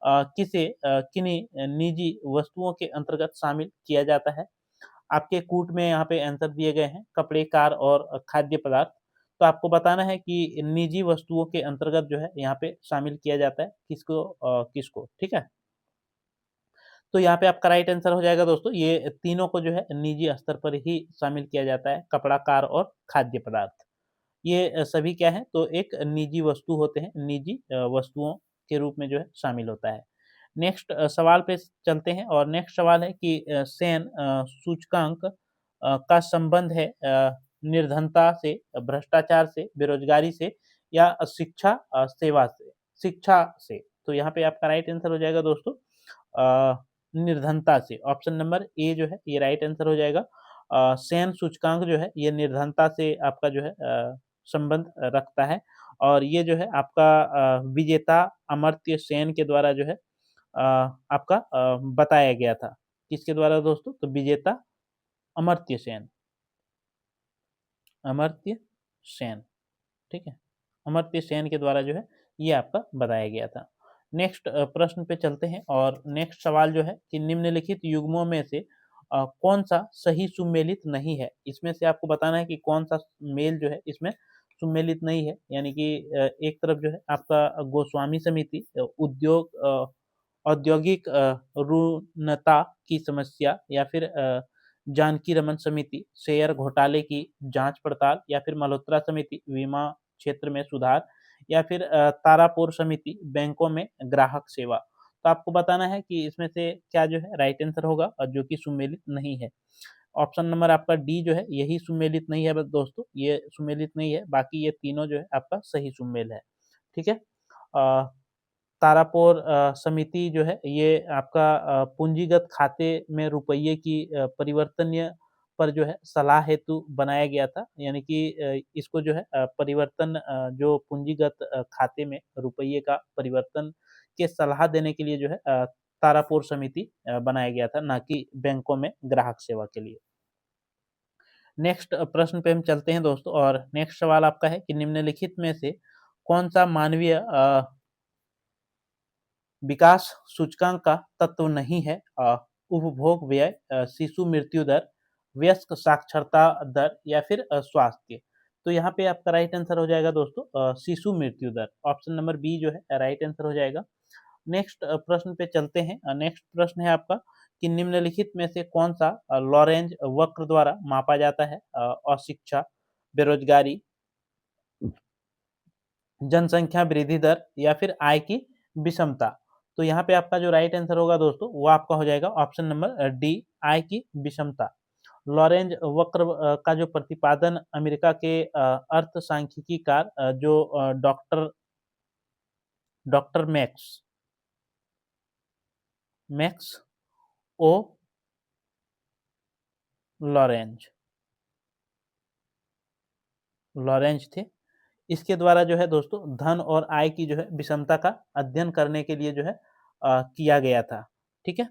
किसे किन्हीं निजी वस्तुओं के अंतर्गत शामिल किया जाता है? आपके कूट में यहाँ पे आंसर दिए गए हैं कपड़े, कार और खाद्य पदार्थ। तो आपको बताना है कि निजी वस्तुओं के अंतर्गत जो है यहाँ पे शामिल किया जाता है किसको, ठीक है? तो यहाँ पे आपका राइट आंसर हो जाएगा दोस्तों, ये तीनों को जो है निजी स्तर पर ही शामिल किया जाता है, कपड़ा, कार और खाद्य पदार्थ। ये सभी क्या है तो एक निजी वस्तु होते हैं, निजी वस्तुओं के रूप में जो है शामिल होता है। नेक्स्ट सवाल पे चलते हैं और नेक्स्ट सवाल है कि सेन सूचकांक का संबंध है निर्धनता से, भ्रष्टाचार से, बेरोजगारी से या शिक्षा से। तो यहाँ पे आपका राइट आंसर हो जाएगा दोस्तों निर्धनता से। ऑप्शन नंबर ए जो है ये राइट आंसर हो जाएगा। सेन सूचकांक जो है ये निर्धनता से आपका जो है संबंध रखता है और ये जो है आपका विजेता अमर्त्य सेन के द्वारा जो है आपका बताया गया था। किसके द्वारा दोस्तों? तो विजेता अमर्त्य सेन, अमर्त्य सेन, ठीक है? अमर्त्य सेन के द्वारा जो है ये आपका बताया गया था। नेक्स्ट प्रश्न पे चलते हैं और नेक्स्ट सवाल जो है कि निम्नलिखित युग्मों में से कौन-सा सही सुमेलित नहीं है? इसमें से आपको बताना है कि कौन-सा मेल जो है इसमें सुमेलित नहीं है। यानी कि एक तरफ जो है आपका गोस्वामी समिति औद्योगिक ऋणता की समस्या या फिर जानकी रमन समिति शेयर घोटाले की जांच-पड़ताल या फिर मल्होत्रा समिति बीमा क्षेत्र में सुधार या फिर तारापुर समिति बैंकों में ग्राहक सेवा। तो आपको बताना है कि इसमें से क्या जो है राइट आंसर होगा और जो कि सुमेलित नहीं है। ऑप्शन नंबर आपका डी जो है यही सुमेलित नहीं है बस दोस्तों, ये सुमेलित नहीं है, बाकी ये तीनों जो है आपका सही सुमेल है, ठीक है? तारापुर समिति जो है ये आपका पूंजीगत खाते में रुपये की परिवर्तनीय पर जो है सलाह हेतु बनाया गया था। यानी कि इसको जो है परिवर्तन जो पूंजीगत खाते में रुपये का परिवर्तन के सलाह देने के लिए जो है तारापुर समिति बनाया गया था, ना कि बैंकों में ग्राहक सेवा के लिए। नेक्स्ट प्रश्न पे हम चलते हैं दोस्तों और नेक्स्ट सवाल आपका है कि निम्नलिखित में से कौन-सा मानवीय विकास सूचकांक का तत्व नहीं है? उपभोग व्यय, शिशु मृत्यु दर, वयस्क साक्षरता दर या फिर स्वास्थ्य। तो यहाँ पे आपका राइट आंसर हो जाएगा दोस्तों शिशु मृत्यु दर। ऑप्शन नंबर बी जो है राइट आंसर हो जाएगा। नेक्स्ट प्रश्न पे चलते हैं। नेक्स्ट प्रश्न है आपका कि निम्नलिखित में से कौन-सा लॉरेंज वक्र द्वारा मापा जाता है? अशिक्षा, बेरोजगारी, जनसंख्या वृद्धि दर या फिर आय की विषमता। तो यहाँ पे आपका जो राइट आंसर होगा दोस्तों वो आपका हो जाएगा ऑप्शन नंबर डी, आय की विषमता। लॉरेंज वक्र का जो प्रतिपादन अमेरिका के अर्थसांख्यिकीकार जो डॉक्टर डॉक्टर मैक्स ओ लॉरेंज लॉरेंज थे। इसके द्वारा जो है दोस्तों धन और आय की जो है विषमता का अध्ययन करने के लिए जो है किया गया था। ठीक है।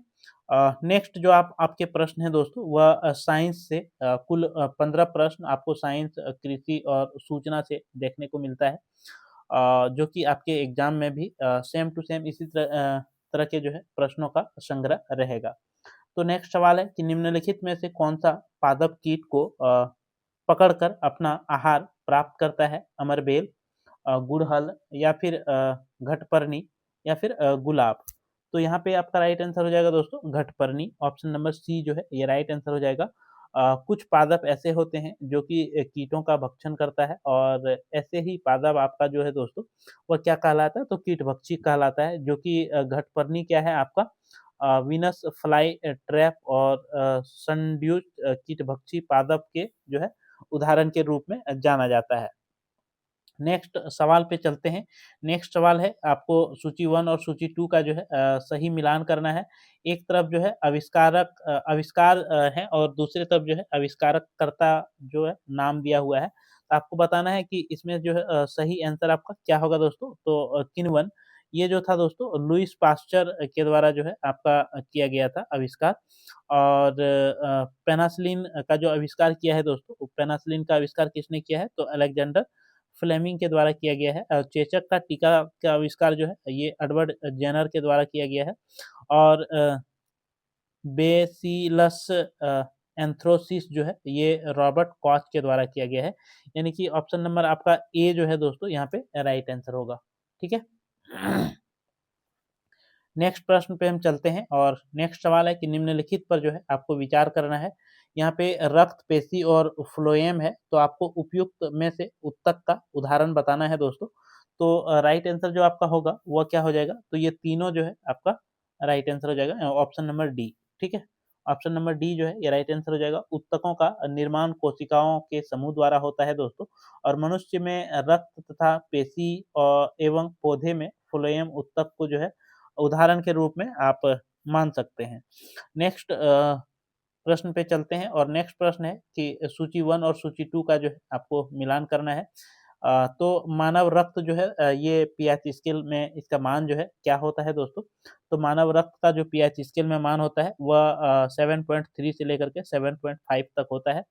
नेक्स्ट जो आपके प्रश्न हैं दोस्तों वह साइंस से कुल 15 प्रश्न आपको साइंस, कृषि और सूचना से देखने को मिलता है, जो कि आपके एग्जाम में भी सेम टू सेम इसी तरह के जो है प्रश्नों का संग्रह रहेगा। तो नेक्स्ट सवाल है कि निम्नलिखित में से कौन सा पादप कीट को पकड़कर अपना आहार प्राप्त करता है? अमरबेल, गुड़हल या फिर घटपर्णी या फिर गुलाब। तो यहाँ पे आपका राइट आंसर हो जाएगा दोस्तों घटपर्णी। ऑप्शन नंबर सी जो है ये राइट आंसर हो जाएगा। कुछ पादप ऐसे होते हैं जो कि कीटों का भक्षण करता है, और ऐसे ही पादप आपका जो है दोस्तों वह क्या कहलाता है? तो कीटभक्षी कहलाता है, जो कि घटपर्णी क्या है आपका वीनस फ्लाई ट्रैप और सनड्यूस कीटभक्षी पादप के जो है उदाहरण के रूप में जाना जाता है। नेक्स्ट सवाल पे चलते हैं। नेक्स्ट सवाल है आपको सूची 1 और सूची 2 का जो है सही मिलान करना है। एक तरफ जो है आविष्कार है, और दूसरी तरफ जो है आविष्कारकर्ता जो है नाम दिया हुआ है। तो आपको बताना है कि इसमें जो है सही आंसर आपका क्या होगा दोस्तों? तो किन्वन ये जो था दोस्तों लुईस पास्चर के द्वारा जो है आपका किया गया था आविष्कार। और पेनिसिलिन का जो आविष्कार किया है दोस्तों, पेनिसिलिन का आविष्कार किसने किया है? तो अलेक्जेंडर फ्लेमिंग के द्वारा किया गया है। चेचक का टीका का आविष्कार जो है ये एडवर्ड जेनर के द्वारा किया गया है। और बेसिलस एंथ्रोसिस जो है ये रॉबर्ट कॉच के द्वारा किया गया है। यानी कि ऑप्शन नंबर आपका ए जो है दोस्तों यहाँ पे राइट आंसर होगा। ठीक है। नेक्स्ट प्रश्न पे हम चलते हैं, और नेक्स्ट सवाल है कि निम्नलिखित पर जो है आपको विचार करना है। यहाँ पे रक्त पेशी और फ्लोएम है, तो आपको उपयुक्त में से उत्तक का उदाहरण बताना है दोस्तों। तो राइट आंसर जो आपका होगा वह क्या हो जाएगा? तो ये तीनों जो है आपका राइट आंसर हो जाएगा, ऑप्शन नंबर डी। ठीक है। ऑप्शन नंबर डी जो है ये राइट आंसर हो जाएगा। उत्तकों का निर्माण कोशिकाओं के समूह द्वारा होता है दोस्तों, और मनुष्य में रक्त तथा पेशी और एवं पौधे में फ्लोएम उत्तक को जो है उदाहरण के रूप में आप मान सकते हैं। नेक्स्ट प्रश्न पे चलते हैं, और नेक्स्ट प्रश्न है कि सूची 1 और सूची 2 का जो है आपको मिलान करना है। तो मानव रक्त जो है ये पीएच स्केल में इसका मान जो है क्या होता है दोस्तों? तो मानव रक्त का जो पीएच स्केल में मान होता है वह 7.3 से लेकर के 7.5 तक होता है।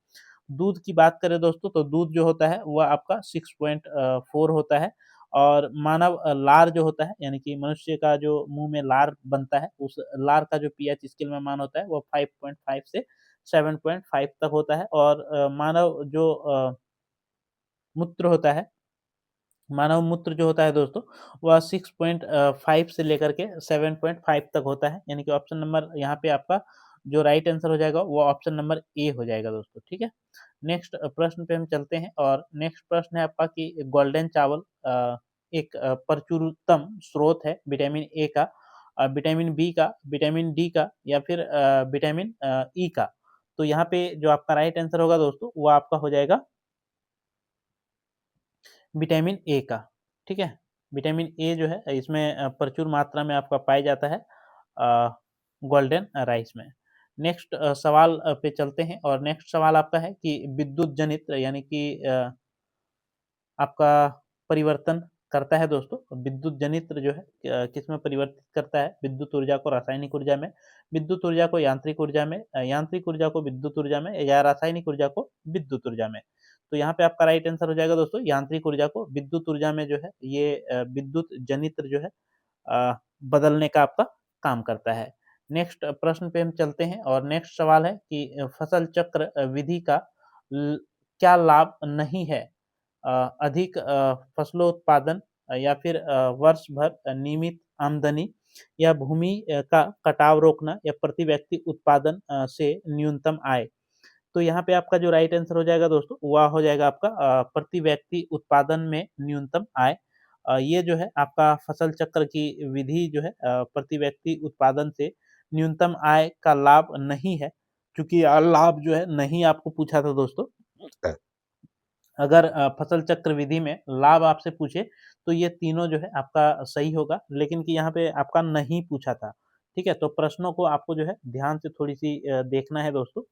दूध की बात करें दोस्तों, तो दूध जो होता है वह आपका 6.4 होता है। और मानव लार जो होता है, यानी कि मनुष्य का जो मुँह में लार बनता है, उस लार का जो पीएच स्केल में मान होता है वो 5.5 से 7.5 तक होता है। और मानव जो मूत्र होता है, मानव मूत्र जो होता है दोस्तों वह 6.5 से लेकर के 7.5 तक होता है। यानी कि ऑप्शन नंबर यहाँ पे आपका जो राइट आंसर हो जाएगा वो ऑप्शन नंबर ए हो जाएगा दोस्तों। ठीक है। नेक्स्ट प्रश्न पे हम चलते हैं, और नेक्स्ट प्रश्न है आपका कि गोल्डन चावल एक प्रचुरतम स्रोत है विटामिन ए का, विटामिन बी का, विटामिन डी का, या फिर विटामिन ई का। तो यहाँ पे जो आपका राइट आंसर होगा दोस्तों वो आपका हो जाएगा विटामिन ए का। ठीक है। विटामिन ए जो है इसमें प्रचुर मात्रा में आपका पाया जाता है गोल्डन राइस में। नेक्स्ट सवाल पे चलते हैं, और नेक्स्ट सवाल आपका है कि विद्युत जनित यानी कि आपका परिवर्तन करता है दोस्तों। विद्युत जनित्र जो है किसमें परिवर्तित करता है? विद्युत ऊर्जा को रासायनिक ऊर्जा में, विद्युत ऊर्जा को यांत्रिक ऊर्जा में, यांत्रिक ऊर्जा को विद्युत ऊर्जा में, या रासायनिक ऊर्जा को विद्युत ऊर्जा में। तो यहाँ पे आपका राइट आंसर हो जाएगा दोस्तों यांत्रिक ऊर्जा को विद्युत ऊर्जा में जो है ये विद्युत जनित्र जो है बदलने का आपका काम करता है। नेक्स्ट प्रश्न पे हम चलते हैं, और नेक्स्ट सवाल है कि फसल चक्र विधि का क्या लाभ नहीं है? अधिक फसलोत्पादन, या फिर वर्ष भर नियमित आमदनी, या भूमि का कटाव रोकना, या प्रति व्यक्ति उत्पादन से न्यूनतम आय। तो यहाँ पे आपका जो राइट आंसर हो जाएगा दोस्तों वह हो जाएगा आपका प्रति व्यक्ति उत्पादन में न्यूनतम आय। ये जो है आपका फसल चक्र की विधि जो है प्रति व्यक्ति उत्पादन से न्यूनतम आय का लाभ नहीं है। चूँकि लाभ जो है नहीं आपको पूछा था दोस्तों। अगर फसल चक्र विधि में लाभ आपसे पूछे तो ये तीनों जो है आपका सही होगा, लेकिन कि यहाँ पे आपका नहीं पूछा था। ठीक है? तो प्रश्नों को आपको जो है ध्यान से थोड़ी-सी देखना है दोस्तों।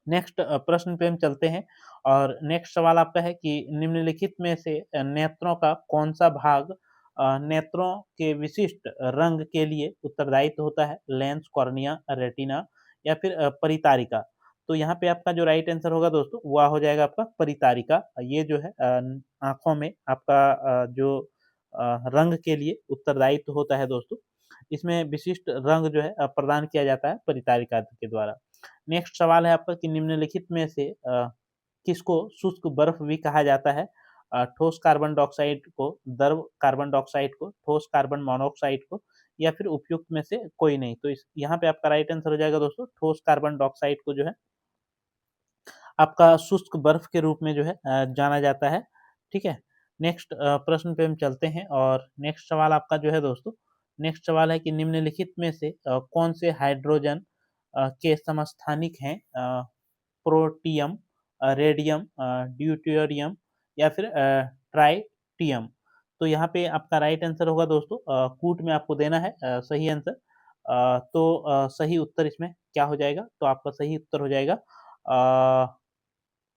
नेक्स्ट प्रश्न पे हम चलते हैं और नेक्स्ट सवाल आपका है कि निम्नलिखित में से नेत्रों का कौन-सा भाग नेत्रों के विशिष्ट रंग के लिए उत्तरदायित्व होता है? लेंस, कॉर्निया, रेटिना या फिर परितारिका। तो यहाँ पे आपका जो राइट आंसर होगा दोस्तों, वह हो जाएगा आपका परितारिका। ये जो है आँखों में आपका जो रंग के लिए उत्तरदायित्व होता है दोस्तों। इसमें विशिष्ट रंग जो है प्रदान किया जाता है परितारिका के द्वारा। नेक्स्ट सवाल है आपका कि निम्नलिखित में से किसको शुष्क बर्फ भी कहा जाता है? ठोस कार्बन डाइऑक्साइड को, द्रव कार्बन डाइऑक्साइड को, ठोस कार्बन मोनोऑक्साइड को या फिर उपयुक्त में से कोई नहीं। तो इस यहाँ पे आपका राइट आंसर हो जाएगा दोस्तों, ठोस कार्बन डाइऑक्साइड को जो है आपका शुष्क बर्फ के रूप में जो है जाना जाता है। ठीक है? नेक्स्ट प्रश्न पे हम चलते हैं और नेक्स्ट सवाल आपका जो है दोस्तों, नेक्स्ट सवाल है कि निम्नलिखित में से कौन से हाइड्रोजन के समस्थानिक हैं? प्रोटियम, रेडियम, ड्यूटेरियम या फिर ट्राइटियम। तो यहाँ पे आपका राइट आंसर होगा दोस्तों, कूट में आपको देना है सही आंसर। तो सही उत्तर इसमें क्या हो जाएगा? तो आपका सही उत्तर हो जाएगा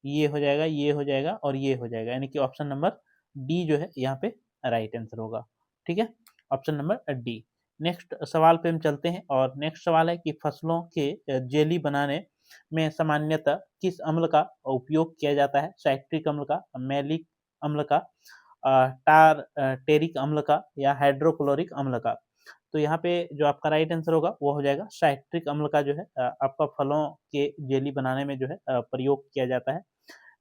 ये हो जाएगा, ये हो जाएगा और ये हो जाएगा, यानी कि ऑप्शन नंबर डी जो है यहाँ पे राइट आंसर होगा। ठीक है? Option number D. नेक्स्ट सवाल पे हम चलते हैं और नेक्स्ट सवाल है कि फसलों के जेली बनाने में सामान्यतः किस अम्ल का उपयोग किया जाता है? साइट्रिक अम्ल का, मैलिक अम्ल का, टेरिक अम्ल का या हाइड्रोक्लोरिक अम्ल का। तो यहाँ पे जो आपका राइट आंसर होगा वो हो जाएगा साइट्रिक अम्ल का जो है आपका फलों के जेली बनाने में जो है प्रयोग किया जाता है।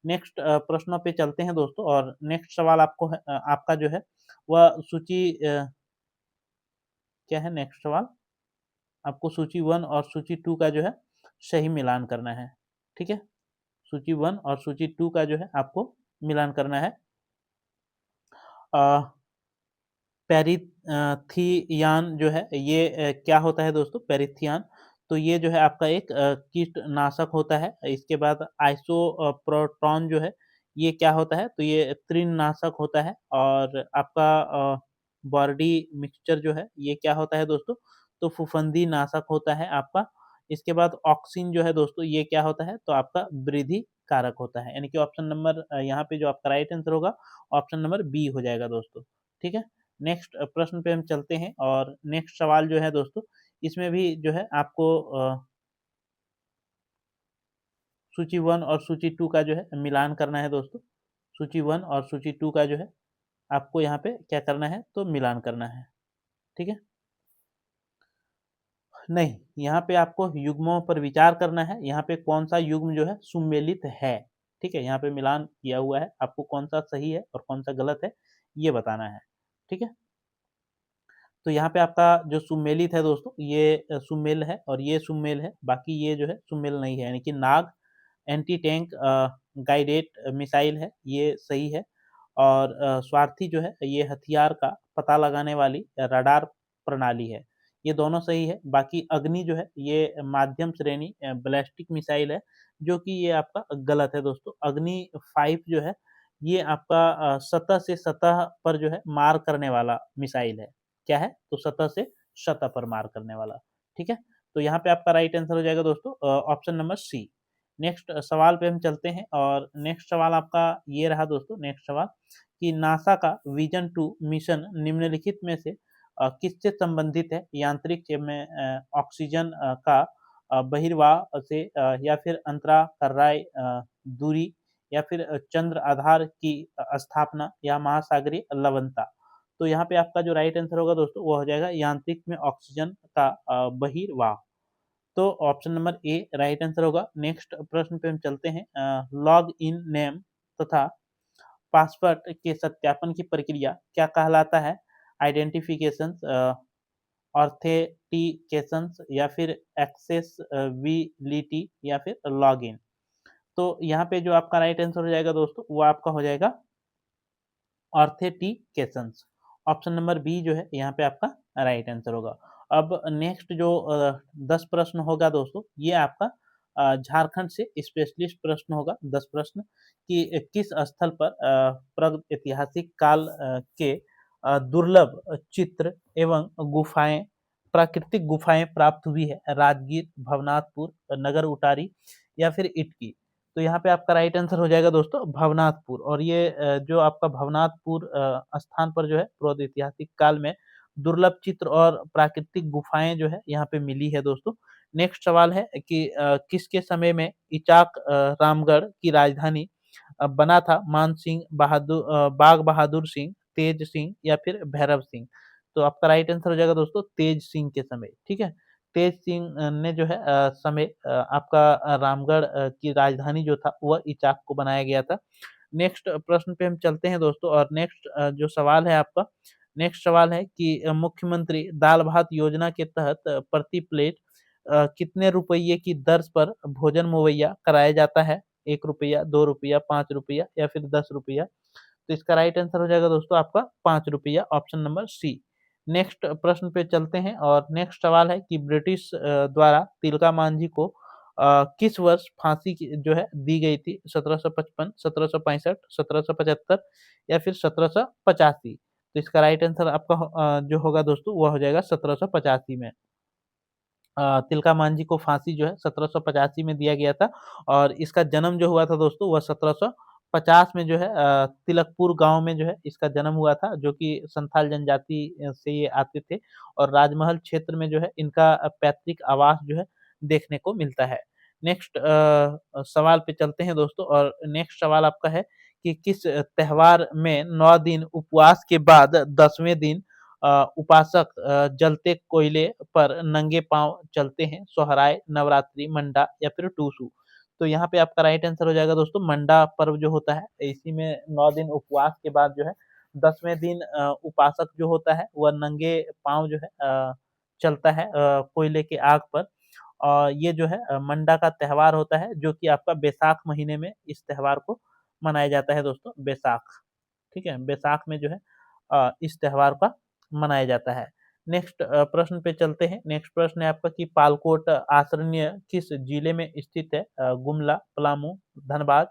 नेक्स्ट प्रश्नों पे चलते हैं दोस्तों और नेक्स्ट सवाल आपको है आपका जो है वह सूची क्या है नेक्स्ट सवाल? आपको सूची 1 और सूची 2 का जो है सही मिलान करना है। ठीक है? सूची 1 और सूची 2 का जो है आपको मिलान करना है। अ, पेरिथियान जो है ये क्या होता है दोस्तों? पेरिथियान तो ये जो है आपका एक कीटनाशक होता है। इसके बाद प्रोटॉन जो है ये क्या होता है? तो ये तृणनाशक होता है और आपका बॉडी मिक्सचर जो है ये क्या होता है दोस्तों? तो फफूंदी नाशक होता है आपका। इसके बाद ऑक्सिन जो है दोस्तों ये क्या होता है? तो आपका वृद्धि कारक होता है। यानी कि ऑप्शन नंबर यहाँ पे जो आपका राइट आंसर होगा ऑप्शन नंबर बी हो जाएगा दोस्तों। ठीक है? नेक्स्ट प्रश्न पे हम चलते हैं और नेक्स्ट सवाल जो है दोस्तों, इसमें भी जो है आपको सूची 1 और सूची 2 का जो है मिलान करना है दोस्तों। सूची 1 और सूची 2 का जो है आपको यहाँ पे क्या करना है? तो मिलान करना है। ठीक है? नहीं, यहाँ पे आपको युग्मों पर विचार करना है। यहाँ पे कौन-सा युग्म जो है सुमेलित है। ठीक है? यहाँ पे मिलान किया हुआ है। आपको कौन-सा सही है और कौन-सा गलत है, ये बताना है। ठीक है? तो यहाँ पे आपका जो सुमेलित है दोस्तों, ये सुमेल है और ये सुमेल है, बाकी ये जो है सुमेल नहीं है, यानी कि नाग एंटी टैंक गाइडेड मिसाइल है, ये सही है और स्वार्थी जो है, ये हथियार का पता लगाने वाली रडार प्रणाली है, ये दोनों सही है। बाकी अग्नि जो है, ये मध्यम श्रेणी बैलिस्टिक मिसाइल है, जो कि ये आपका गलत है दोस्तों। अग्नि 5 जो है, ये आपका सतह से सतह पर जो है मार करने वाला मिसाइल है। क्या है? तो सतह से सतह पर मार करने वाला। ठीक है? तो यहाँ पे आपका राइट आंसर हो जाएगा दोस्तों ऑप्शन नंबर सी। नेक्स्ट सवाल पे हम चलते हैं और नेक्स्ट सवाल आपका ये रहा दोस्तों, नेक्स्ट सवाल कि नासा का विजन 2 मिशन निम्नलिखित में से किससे संबंधित है? यांत्रिक में ऑक्सीजन का बहिर्वाह से या फिर अंतराकर्राय दूरी या फिर चंद्र आधार की स्थापना या महासागरीय लवणता। तो यहाँ पे आपका जो राइट आंसर होगा दोस्तों वो हो जाएगा यांत्रिक में ऑक्सीजन का बहिर्वाह। तो ऑप्शन नंबर ए राइट आंसर होगा। नेक्स्ट प्रश्न पे हम चलते हैं। लॉग इन नेम तथा पासवर्ड के सत्यापन की प्रक्रिया क्या कहलाता है? आइडेंटिफिकेशन, ऑथेंटिकेशन या फिर एक्सेसिबिलिटी या फिर लॉगिन। तो यहाँ पे जो आपका राइट आंसर हो जाएगा दोस्तों वो आपका हो जाएगा ऑथेंटिकेशंस। ऑप्शन नंबर बी जो है यहाँ पे आपका राइट आंसर होगा। अब नेक्स्ट जो 10 प्रश्न होगा दोस्तों, ये आपका झारखंड से स्पेशलिस्ट प्रश्न होगा, 10 प्रश्न कि किस स्थल पर प्रागैतिहासिक काल के दुर्लभ चित्र एवं गुफाएँ, प्राकृतिक गुफाएँ प्राप्त हुई है। राजगीर, भवनाथपुर, नगर उटारी या फिर इटकी। तो यहाँ पे आपका राइट आंसर हो जाएगा दोस्तों भवनाथपुर। और ये जो आपका भवनाथपुर स्थान पर जो है प्रागैतिहासिक काल में दुर्लभ चित्र और प्राकृतिक गुफाएँ जो है यहाँ पे मिली है दोस्तों। नेक्स्ट सवाल है कि किसके समय में इचाक रामगढ़ की राजधानी बना था? मान सिंह, बाघ बहादुर सिंह, तेज सिंह या फिर भैरव सिंह? तो आपका राइट आंसर हो जाएगा दोस्तों तेज सिंह के समय, ठीक है? तेज सिंह ने जो है समय आपका रामगढ़ की राजधानी जो था वह इचाक को बनाया गया था। नेक्स्ट प्रश्न पे हम चलते हैं दोस्तों और नेक्स्ट जो सवाल है आपका, नेक्स्ट सवाल है कि मुख्यमंत्री दाल भात योजना के तहत प्रति प्लेट कितने रुपये की दर पर भोजन मुहैया कराया जाता है? ₹1, ₹2, ₹5 या फिर ₹10? तो इसका राइट आंसर हो जाएगा दोस्तों आपका ₹5, ऑप्शन नंबर सी। नेक्स्ट प्रश्न पे चलते हैं और नेक्स्ट सवाल है कि ब्रिटिश द्वारा तिलका मांझी को किस वर्ष फांसी की जो है दी गई थी? 1755, 1765, 1775 या फिर 1785? तो इसका राइट आंसर आपका जो होगा दोस्तों वो हो जाएगा 1785 में। तिलका मांझी को फांसी जो है 1785 में दिया गया था और इसका जन्म जो हुआ था दोस्तों वह 1750 में जो है तिलकपुर गाँव में जो है इसका जन्म हुआ था, जो कि संथाल जनजाति से ये आते थे और राजमहल क्षेत्र में जो है इनका पैतृक आवास जो है देखने को मिलता है। नेक्स्ट सवाल पे चलते हैं दोस्तों और नेक्स्ट सवाल आपका है कि किस त्योहार में 9 दिन उपवास के बाद 10वें दिन उपासक जलते कोयले पर नंगे पाँव चलते हैं? सोहराय, नवरात्रि, मंडा या फिर टूसू? तो यहाँ पे आपका राइट आंसर हो जाएगा दोस्तों मंडा पर्व जो होता है, इसी में 9 दिन उपवास के बाद जो है 10वें दिन उपासक जो होता है वह नंगे पाँव जो है चलता है कोयले के आग पर। और ये जो है मंडा का त्योहार होता है, जो कि आपका बैसाख महीने में इस त्योहार को मनाया जाता है दोस्तों, बैसाख, ठीक है? बैसाख में जो है इस त्योहार का मनाया जाता है। नेक्स्ट प्रश्न पे चलते हैं। नेक्स्ट प्रश्न है आपका कि पालकोट आसन्य किस जिले में स्थित है? गुमला, पलामू, धनबाद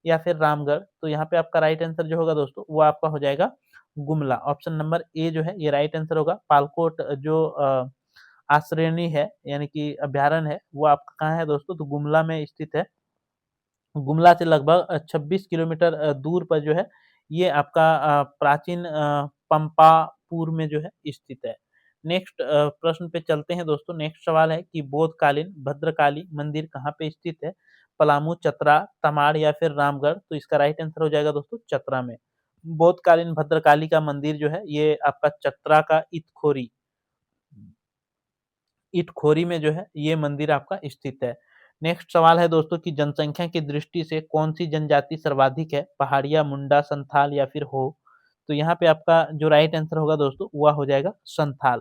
या फिर रामगढ़? तो यहाँ पे आपका राइट आंसर जो होगा दोस्तों वो आपका हो जाएगा गुमला। ऑप्शन नंबर ए जो है ये राइट आंसर होगा। पालकोट जो आश्रयनी है यानी कि अभयारण्य है वो आपका कहाँ है दोस्तों? तो गुमला में स्थित है। गुमला से लगभग 26 किलोमीटर दूर पर जो है ये आपका प्राचीन पंपापुर में जो है स्थित है। नेक्स्ट प्रश्न पे चलते हैं दोस्तों। नेक्स्ट सवाल है कि बोधकालीन भद्रकाली मंदिर कहाँ पे स्थित है? पलामू, चतरा, तमाड़ या फिर रामगढ़? तो इसका राइट आंसर हो जाएगा दोस्तों चतरा में। बोधकालीन भद्रकाली का मंदिर जो है ये आपका चतरा का इटखोरी में जो है ये मंदिर आपका स्थित है। नेक्स्ट सवाल है दोस्तों कि जनसंख्या की दृष्टि से कौन-सी जनजाति सर्वाधिक है? पहाड़िया, मुंडा, संथाल या फिर हो? तो यहाँ पे आपका जो राइट आंसर होगा दोस्तों वह हो जाएगा संथाल।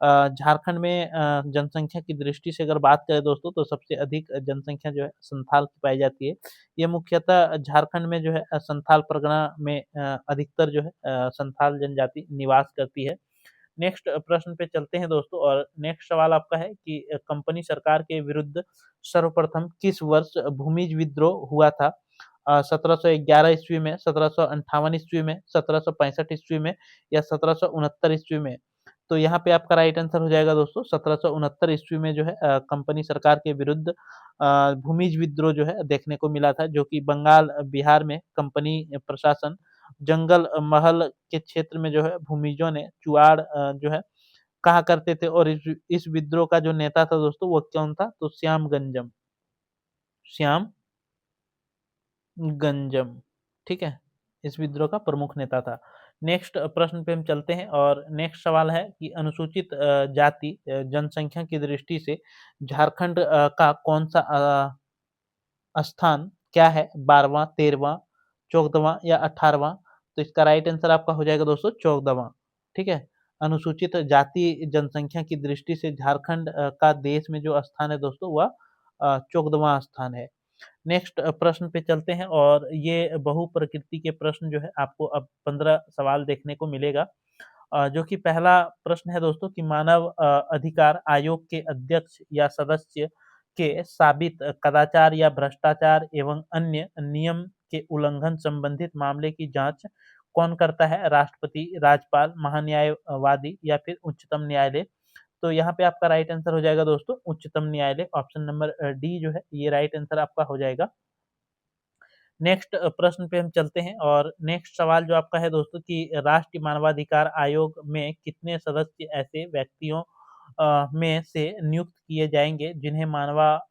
झारखंड में जनसंख्या की दृष्टि से अगर बात करें दोस्तों तो सबसे अधिक जनसंख्या जो है संथाल की पाई जाती है। ये मुख्यतः झारखंड में जो है संथाल परगना में अधिकतर जो है संथाल जनजाति निवास करती है। नेक्स्ट प्रश्न पे चलते हैं दोस्तों और नेक्स्ट सवाल आपका है कि कंपनी सरकार के विरुद्ध सर्वप्रथम किस वर्ष भूमिज विद्रोह हुआ था? 1711 ईस्वी में, 1758 ईस्वी में, 1765 ईस्वी में या 1769 ईस्वी में? तो यहाँ पे आपका राइट आंसर हो जाएगा दोस्तों 1769 ईस्वी में जो है कंपनी सरकार के विरुद्ध भूमिज विद्रोह जो है देखने को मिला था, जो कि बंगाल, बिहार में कंपनी प्रशासन जंगल महल के क्षेत्र में जो है भूमिजों ने चुआड़ जो है कहा करते थे और इस विद्रोह का जो नेता था दोस्तों वो कौन था? तो श्याम गंजम, ठीक है? इस विद्रोह का प्रमुख नेता था। नेक्स्ट प्रश्न पे हम चलते हैं और नेक्स्ट सवाल है कि अनुसूचित जाति जनसंख्या की दृष्टि से झारखंड का कौन-सा स्थान क्या है? 12वाँ, 13वाँ, 14वाँ या 18वाँ? तो इसका राइट आंसर आपका हो जाएगा दोस्तों 14वाँ, ठीक है? अनुसूचित जाति जनसंख्या की दृष्टि से झारखंड का देश में जो स्थान है दोस्तों वह 14वाँ स्थान है। नेक्स्ट प्रश्न पे चलते हैं और ये बहुप्रकृति के प्रश्न जो है आपको अब 15 सवाल देखने को मिलेगा जो कि पहला प्रश्न है दोस्तों कि मानव अधिकार आयोग के अध्यक्ष या सदस्य के साबित कदाचार या भ्रष्टाचार एवं अन्य नियम के उल्लंघन संबंधित मामले की जांच कौन करता है? राष्ट्रपति, राज्यपाल, महान्यायवादी या फिर उच्चतम न्यायालय। तो यहाँ पे आपका राइट आंसर हो जाएगा दोस्तों उच्चतम न्यायालय। ऑप्शन नंबर डी जो है ये राइट आंसर आपका हो जाएगा। नेक्स्ट प्रश्न पे हम चलते हैं और नेक्स्ट सवाल जो आपका है दोस्तों कि राष्ट्रीय मानवाधिकार आयोग में कितने सदस्य ऐसे व्यक्तियों में से नियुक्त किए जाएंगे जिन्हें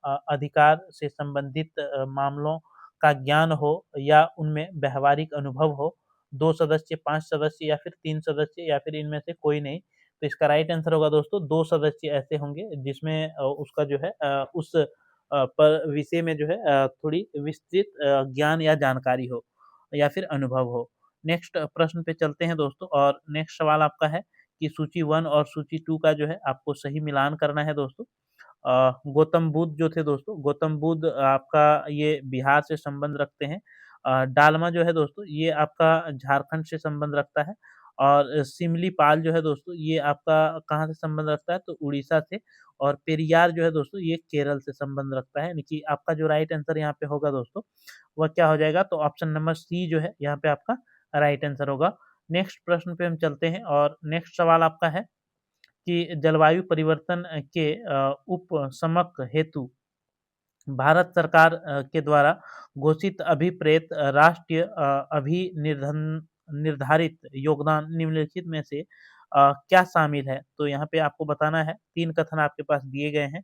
अधिकार से संबंधित मामलों का ज्ञान हो या उनमें व्यवहारिक अनुभव हो? 2 सदस्य, 5 सदस्य या फिर 3 सदस्य या फिर इनमें से कोई नहीं। तो इसका राइट आंसर होगा दोस्तों 2 सदस्य ऐसे होंगे जिसमें उसका जो है उस पर विषय में जो है थोड़ी विस्तृत ज्ञान या जानकारी हो या फिर अनुभव हो। नेक्स्ट प्रश्न पे चलते हैं दोस्तों और नेक्स्ट सवाल आपका है कि सूची 1 और सूची 2 का जो है आपको सही मिलान करना है दोस्तों। गौतम बुद्ध जो थे दोस्तों, गौतम बुद्ध आपका ये बिहार से संबंध रखते हैं। डालमा जो है दोस्तों ये आपका झारखंड से संबंध रखता है और सिमलीपाल जो है दोस्तों ये आपका कहाँ से संबंध रखता है? तो उड़ीसा से। और पेरियार जो है दोस्तों ये केरल से संबंध रखता है, यानी कि आपका जो राइट आंसर यहाँ पे होगा दोस्तों वह क्या हो जाएगा? तो ऑप्शन नंबर सी जो है यहाँ पे आपका राइट आंसर होगा। नेक्स्ट प्रश्न पे हम चलते हैं और नेक्स्ट सवाल आपका है कि जलवायु परिवर्तन के उपशमक हेतु भारत सरकार के द्वारा घोषित अभिप्रेत राष्ट्रीय निर्धारित योगदान निम्नलिखित में से क्या शामिल है? तो यहाँ पे आपको बताना है, 3 कथन आपके पास दिए गए हैं।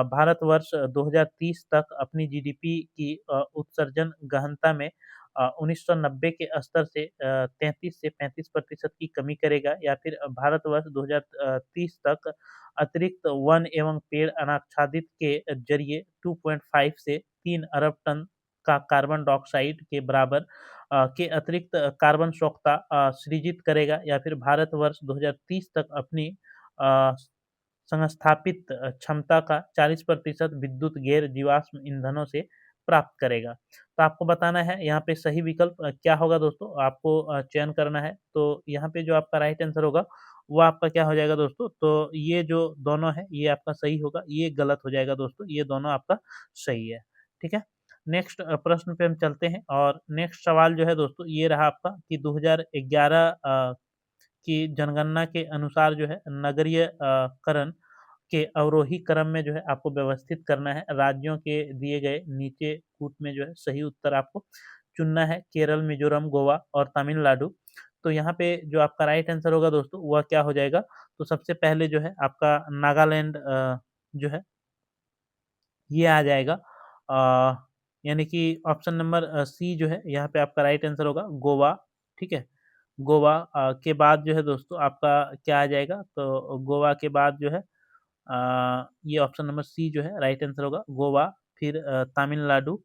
भारतवर्ष 2030 तक अपनी जीडीपी की उत्सर्जन गहनता में 1990 के स्तर से 33 से 35% की कमी करेगा या फिर भारतवर्ष 2030 तक अतिरिक्त वन एवं पेड़ अनाच्छादित के जरिए 2.5 से 3 अरब टन का कार्बन डाइऑक्साइड के बराबर के अतिरिक्त कार्बन स्वच्छता सृजित करेगा या फिर भारतवर्ष 2030 तक अपनी अ, संस्थापित क्षमता का 40% विद्युत गैर जीवाश्म ईंधनों से प्राप्त करेगा। तो आपको बताना है यहाँ पे सही विकल्प क्या होगा दोस्तों, आपको चयन करना है। तो यहाँ पे जो आपका राइट आंसर होगा वो आपका क्या हो जाएगा दोस्तों? तो ये जो दोनों है ये आपका सही होगा, ये गलत हो जाएगा दोस्तों, ये दोनों आपका सही है। ठीक है? नेक्स्ट प्रश्न पे हम चलते हैं और नेक्स्ट सवाल जो है दोस्तों ये रहा आपका कि 2011 की जनगणना के अनुसार जो है नगरीय करण के अवरोही क्रम में जो है आपको व्यवस्थित करना है। राज्यों के दिए गए नीचे कूट में जो है सही उत्तर आपको चुनना है, केरल, मिज़ोरम, गोवा और तमिलनाडु। तो यहाँ पे जो आपका राइट आंसर होगा दोस्तों वह क्या हो जाएगा? तो सबसे पहले जो है आपका नागालैंड जो है ये आ जाएगा। यानी कि ऑप्शन नंबर सी जो है यहाँ पे आपका राइट आंसर होगा गोवा। ठीक है? गोवा के बाद जो है दोस्तों आपका क्या आ जाएगा? तो गोवा के बाद जो है ये ऑप्शन नंबर सी जो है राइट आंसर होगा गोवा। फिर तमिलनाडु,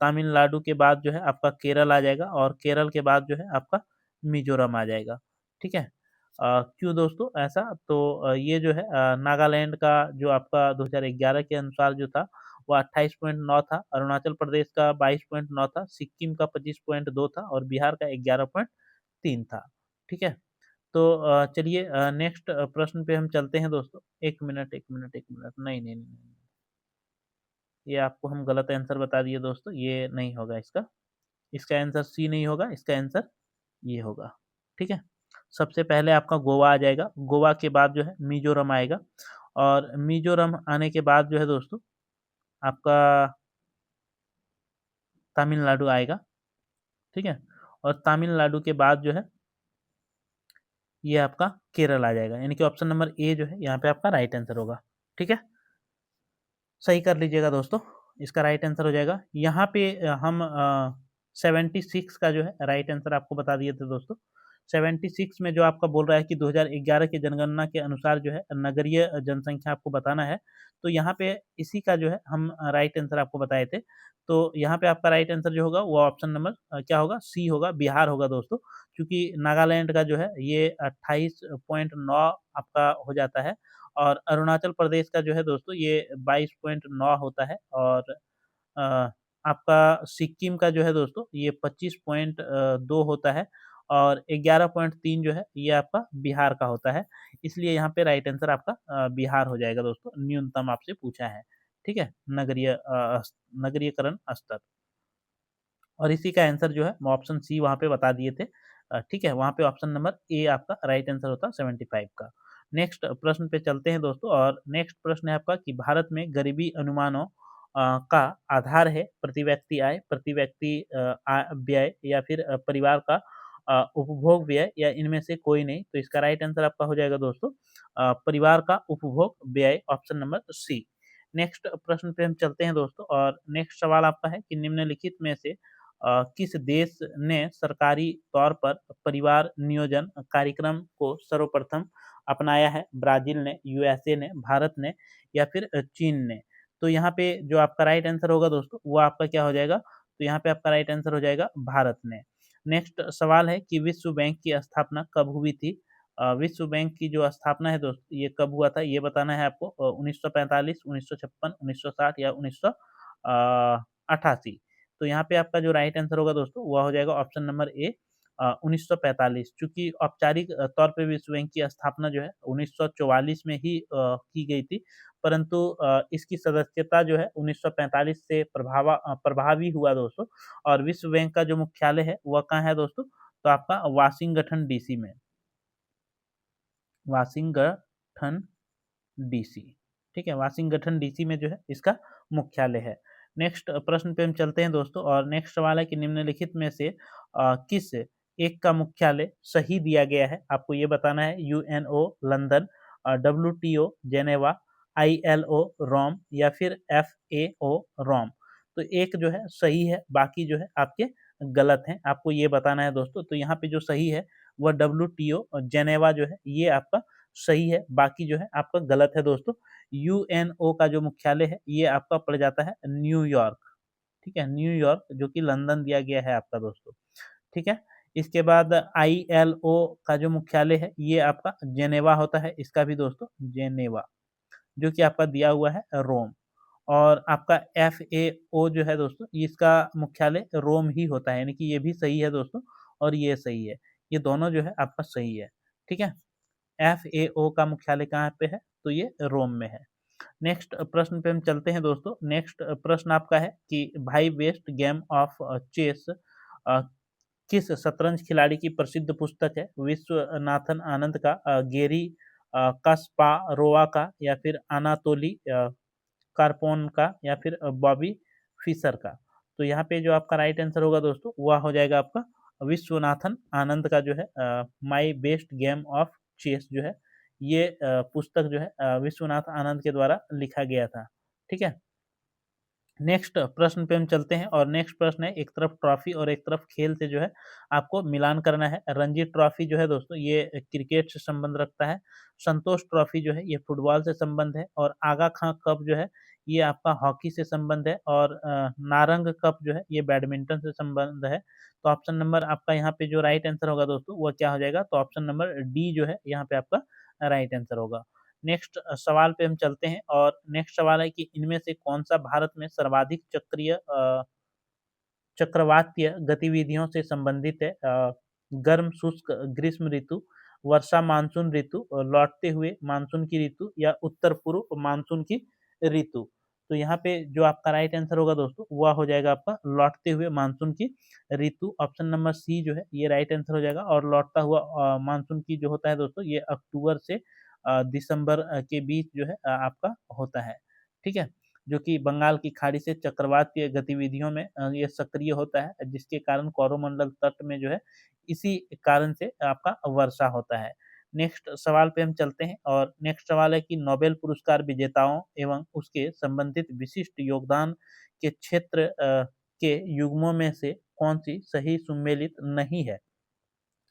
तमिलनाडु के बाद जो है आपका केरल आ जाएगा और केरल के बाद जो है आपका मिज़ोरम आ जाएगा। ठीक है? क्यों दोस्तों ऐसा? तो ये जो है नागालैंड का जो आपका 2011 के अनुसार जो था वो 28.9 था, अरुणाचल प्रदेश का 22.9 था, सिक्किम का 25.2 था और बिहार का 11.3 था। ठीक है? तो चलिए नेक्स्ट प्रश्न पे हम चलते हैं दोस्तों। 1 मिनट, 1 मिनट, 1 मिनट। नहीं, नहीं, नहीं, नहीं। ये आपको हम गलत आंसर बता दिए दोस्तों, ये नहीं होगा इसका। इसका आंसर सी नहीं होगा, इसका आंसर ये होगा। ठीक है? सबसे पहले आपका गोवा आ जाएगा, गोवा के बाद जो है मिज़ोरम आएगा और मिज़ोरम आने के बाद जो है दोस्तों आपका तमिलनाडु आएगा। ठीक है? और तमिलनाडु के बाद जो है ये आपका केरल आ जाएगा, यानी कि ऑप्शन नंबर ए जो है यहाँ पे आपका राइट आंसर होगा। ठीक है? सही कर लीजिएगा दोस्तों, इसका राइट आंसर हो जाएगा। यहाँ पे हम 76 का जो है राइट आंसर आपको बता दिए थे दोस्तों। 76 में जो आपका बोल रहा है कि 2011 की जनगणना के अनुसार जो है नगरीय जनसंख्या आपको बताना है, तो यहाँ पे इसी का जो है हम राइट आंसर आपको बताए थे। तो यहाँ पे आपका राइट आंसर जो होगा वो ऑप्शन नंबर क्या होगा? सी होगा, बिहार होगा दोस्तों। क्योंकि नागालैंड का जो है ये 28.9 आपका हो जाता है और अरुणाचल प्रदेश का जो है दोस्तों ये 22.9 होता है और अ, आपका सिक्किम का जो है दोस्तों ये 25.2 होता है और 11.3 जो है ये आपका बिहार का होता है। इसलिए यहाँ पे राइट आंसर आपका बिहार हो जाएगा दोस्तों, न्यूनतम आपसे पूछा है। ठीक है, नगरीयकरण स्तर। और इसी का आंसर जो है वो ऑप्शन सी वहाँ पे बता दिए थे। ठीक है, वहाँ पे ऑप्शन नंबर ए आपका राइट आंसर होता 75 का। नेक्स्ट प्रश्न पे चलते हैं दोस्तों, और नेक्स्ट प्रश्न है आपका कि भारत में गरीबी अनुमानों का आधार है प्रति व्यक्ति आय, प्रति व्यक्ति व्यय, या फिर परिवार का उपभोग व्यय, या इनमें से कोई नहीं। तो इसका राइट आंसर आपका हो जाएगा दोस्तों परिवार का उपभोग व्यय, ऑप्शन नंबर सी। नेक्स्ट प्रश्न पे हम चलते हैं दोस्तों, और नेक्स्ट सवाल आपका है कि निम्नलिखित में से किस देश ने सरकारी तौर पर परिवार नियोजन कार्यक्रम को सर्वप्रथम अपनाया है? ब्राज़ील ने, यूएसए ने, भारत ने, या फिर चीन ने? तो यहाँ पे जो आपका राइट आंसर होगा दोस्तों, वो आपका क्या हो जाएगा? तो यहाँ पे आपका राइट आंसर हो जाएगा भारत ने। नेक्स्ट सवाल है कि विश्व बैंक की स्थापना कब हुई थी? विश्व बैंक की जो स्थापना है दोस्तों, ये कब हुआ था? ये बताना है आपको 1945, 1956, 1960 या 1988। तो यहाँ पे आपका जो राइट आंसर होगा दोस्तों, वह हो जाएगा ऑप्शन नंबर ए 1945। चूँकि औपचारिक तौर पे विश्व बैंक की स्थापना जो है 1944 में ही की गई थी, परंतु इसकी सदस्यता जो है 1945 से प्रभावी हुआ दोस्तों। और विश्व बैंक का जो मुख्यालय है वह कहाँ है दोस्तों? तो आपका वाशिंगटन डीसी में, वाशिंगटन डीसी। ठीक है, वाशिंगटन डीसी में जो है इसका मुख्यालय है। नेक्स्ट प्रश्न पे हम चलते हैं दोस्तों, और नेक्स्ट सवाल है कि निम्नलिखित में से किस एक का मुख्यालय सही दिया गया है? आपको ये बताना है। UNO London, WTO Geneva, ILO Rome, या फिर एफएओ रोम। तो एक जो है सही है, बाकी जो है आपके गलत हैं। आपको ये बताना है दोस्तों। तो यहाँ पे जो सही है वह डब्ल्यूटीओ जेनेवा जो है ये आपका सही है, बाकी जो है आपका गलत है दोस्तों। यूएनओ का जो मुख्यालय है ये आपका पड़ जाता है न्यूयॉर्क। ठीक है, न्यूयॉर्क जो कि लंदन दिया गया है आपका दोस्तों। ठीक है, इसके बाद आईएलओ का जो मुख्यालय है ये आपका जेनेवा होता है, इसका भी दोस्तों जेनेवा, जो कि आपका दिया हुआ है रोम। और आपका एफएओ जो है दोस्तों, इसका मुख्यालय रोम ही होता है, यानी कि ये भी सही है दोस्तों और ये सही है। ये दोनों जो है आपका सही है। ठीक है, एफएओ का मुख्यालय कहाँ पे है? तो ये रोम में है। नेक्स्ट प्रश्न पे हम चलते हैं दोस्तों। नेक्स्ट प्रश्न आपका है कि भाई बेस्ट गेम ऑफ चेस किस शतरंज खिलाड़ी की प्रसिद्ध पुस्तक है? विश्वनाथन आनंद का, गेरी कास्पारोवा का, या फिर अनातोली कार्पोन का, या फिर बॉबी फिशर का? तो यहाँ पे जो आपका राइट आंसर होगा दोस्तों वह हो जाएगा आपका विश्वनाथन आनंद का जो है my best game of chess जो है ये पुस्तक जो है विश्वनाथ आनंद के द्वारा लिखा गया था। ठीक है, नेक्स्ट प्रश्न पे हम चलते हैं, और नेक्स्ट प्रश्न है एक तरफ ट्रॉफी और एक तरफ खेल से जो है आपको मिलान करना है। रणजी ट्रॉफी जो है दोस्तों ये क्रिकेट से संबंध रखता है, संतोष ट्रॉफी जो है ये फुटबॉल से संबंध है, और आगा खां कप जो है ये आपका हॉकी से संबंध है, और नारंग कप जो है ये बैडमिंटन से संबंध है। तो ऑप्शन नंबर आपका यहाँ पे जो राइट आंसर होगा दोस्तों वो क्या हो जाएगा? तो ऑप्शन नंबर डी जो है यहाँ पे आपका राइट आंसर होगा। नेक्स्ट सवाल पे हम चलते हैं, और नेक्स्ट सवाल है कि इनमें से कौन-सा भारत में सर्वाधिक चक्रवातीय गतिविधियों से संबंधित है? गर्म शुष्क ग्रीष्म ऋतु, वर्षा मानसून ऋतु, लौटते हुए मानसून की ऋतु, या उत्तर पूर्व मानसून की ऋतु? तो यहाँ पे जो आपका राइट आंसर होगा दोस्तों वह हो जाएगा आपका लौटते हुए मानसून की ऋतु, ऑप्शन नंबर सी जो है ये राइट आंसर हो जाएगा। और लौटता हुआ मानसून की जो होता है दोस्तों ये अक्टूबर से दिसंबर के बीच जो है आपका होता है। ठीक है, जो कि बंगाल की खाड़ी से चक्रवातीय गतिविधियों में ये सक्रिय होता है, जिसके कारण कोरोमंडल तट में जो है इसी कारण से आपका वर्षा होता है। नेक्स्ट सवाल पे हम चलते हैं, और नेक्स्ट सवाल है कि नोबेल पुरस्कार विजेताओं एवं उसके संबंधित विशिष्ट योगदान के क्षेत्र के युग्मों में से कौन-सी सही सुमेलित नहीं है?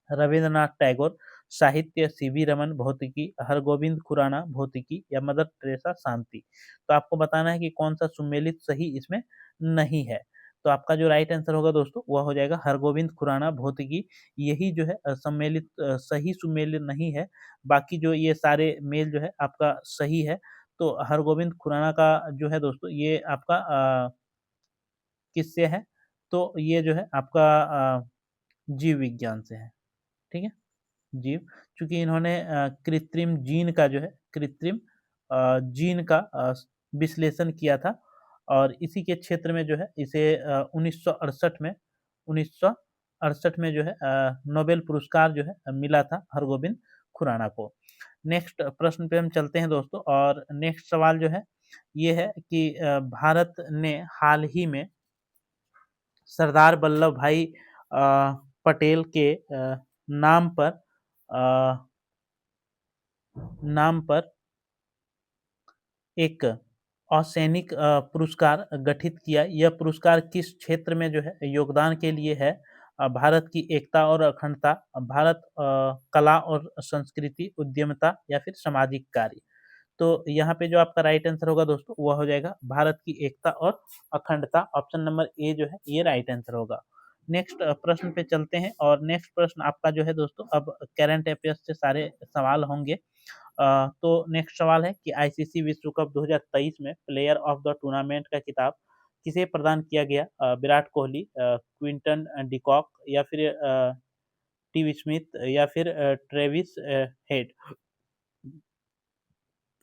रवींद्रनाथ टैगोर साहित्य, सीवी रमन भौतिकी, हरगोविंद खुराना भौतिकी, या मदर टेरेसा शांति? तो आपको बताना है कि कौन-सा सुमेलित सही इसमें नहीं है। तो आपका जो राइट आंसर होगा दोस्तों वह हो जाएगा हरगोविंद खुराना भौतिकी। यही जो है सम्मिलित सही सुमेल नहीं है। बाकी जो ये सारे मेल जो है आपका सही है। तो हरगोविंद खुराना का जो है दोस्तों ये आपका किससे है? तो ये जो है आपका जीव विज्ञान से है। ठीक है, जीव, चूँकि इन्होंने कृत्रिम जीन का जो है कृत्रिम जीन का विश्लेषण किया था और इसी के क्षेत्र में जो है इसे 1968 में जो है नोबेल पुरस्कार जो है मिला था हरगोविंद खुराना को। नेक्स्ट प्रश्न पे हम चलते हैं दोस्तों और नेक्स्ट सवाल जो है ये है कि भारत ने हाल ही में सरदार वल्लभ भाई पटेल के नाम पर अ, नाम पर एक असैनिक पुरस्कार गठित किया। यह पुरस्कार किस क्षेत्र में जो है योगदान के लिए है? भारत की एकता और अखंडता, भारत कला और संस्कृति, उद्यमिता या फिर सामाजिक कार्य। तो यहाँ पे जो आपका राइट आंसर होगा दोस्तों वह हो जाएगा भारत की एकता और अखंडता। ऑप्शन नंबर ए जो है ये राइट आंसर होगा। नेक्स्ट प्रश्न पे चलते हैं और नेक्स्ट प्रश्न आपका जो है दोस्तों अब करंट अफेयर्स से सारे सवाल होंगे। तो नेक्स्ट सवाल है कि आईसीसी विश्व कप 2023 में प्लेयर ऑफ द टूर्नामेंट का खिताब किसे प्रदान किया गया? विराट कोहली, क्विंटन डिकॉक या फिर टिम स्मिथ या फिर ट्रेविस हेड।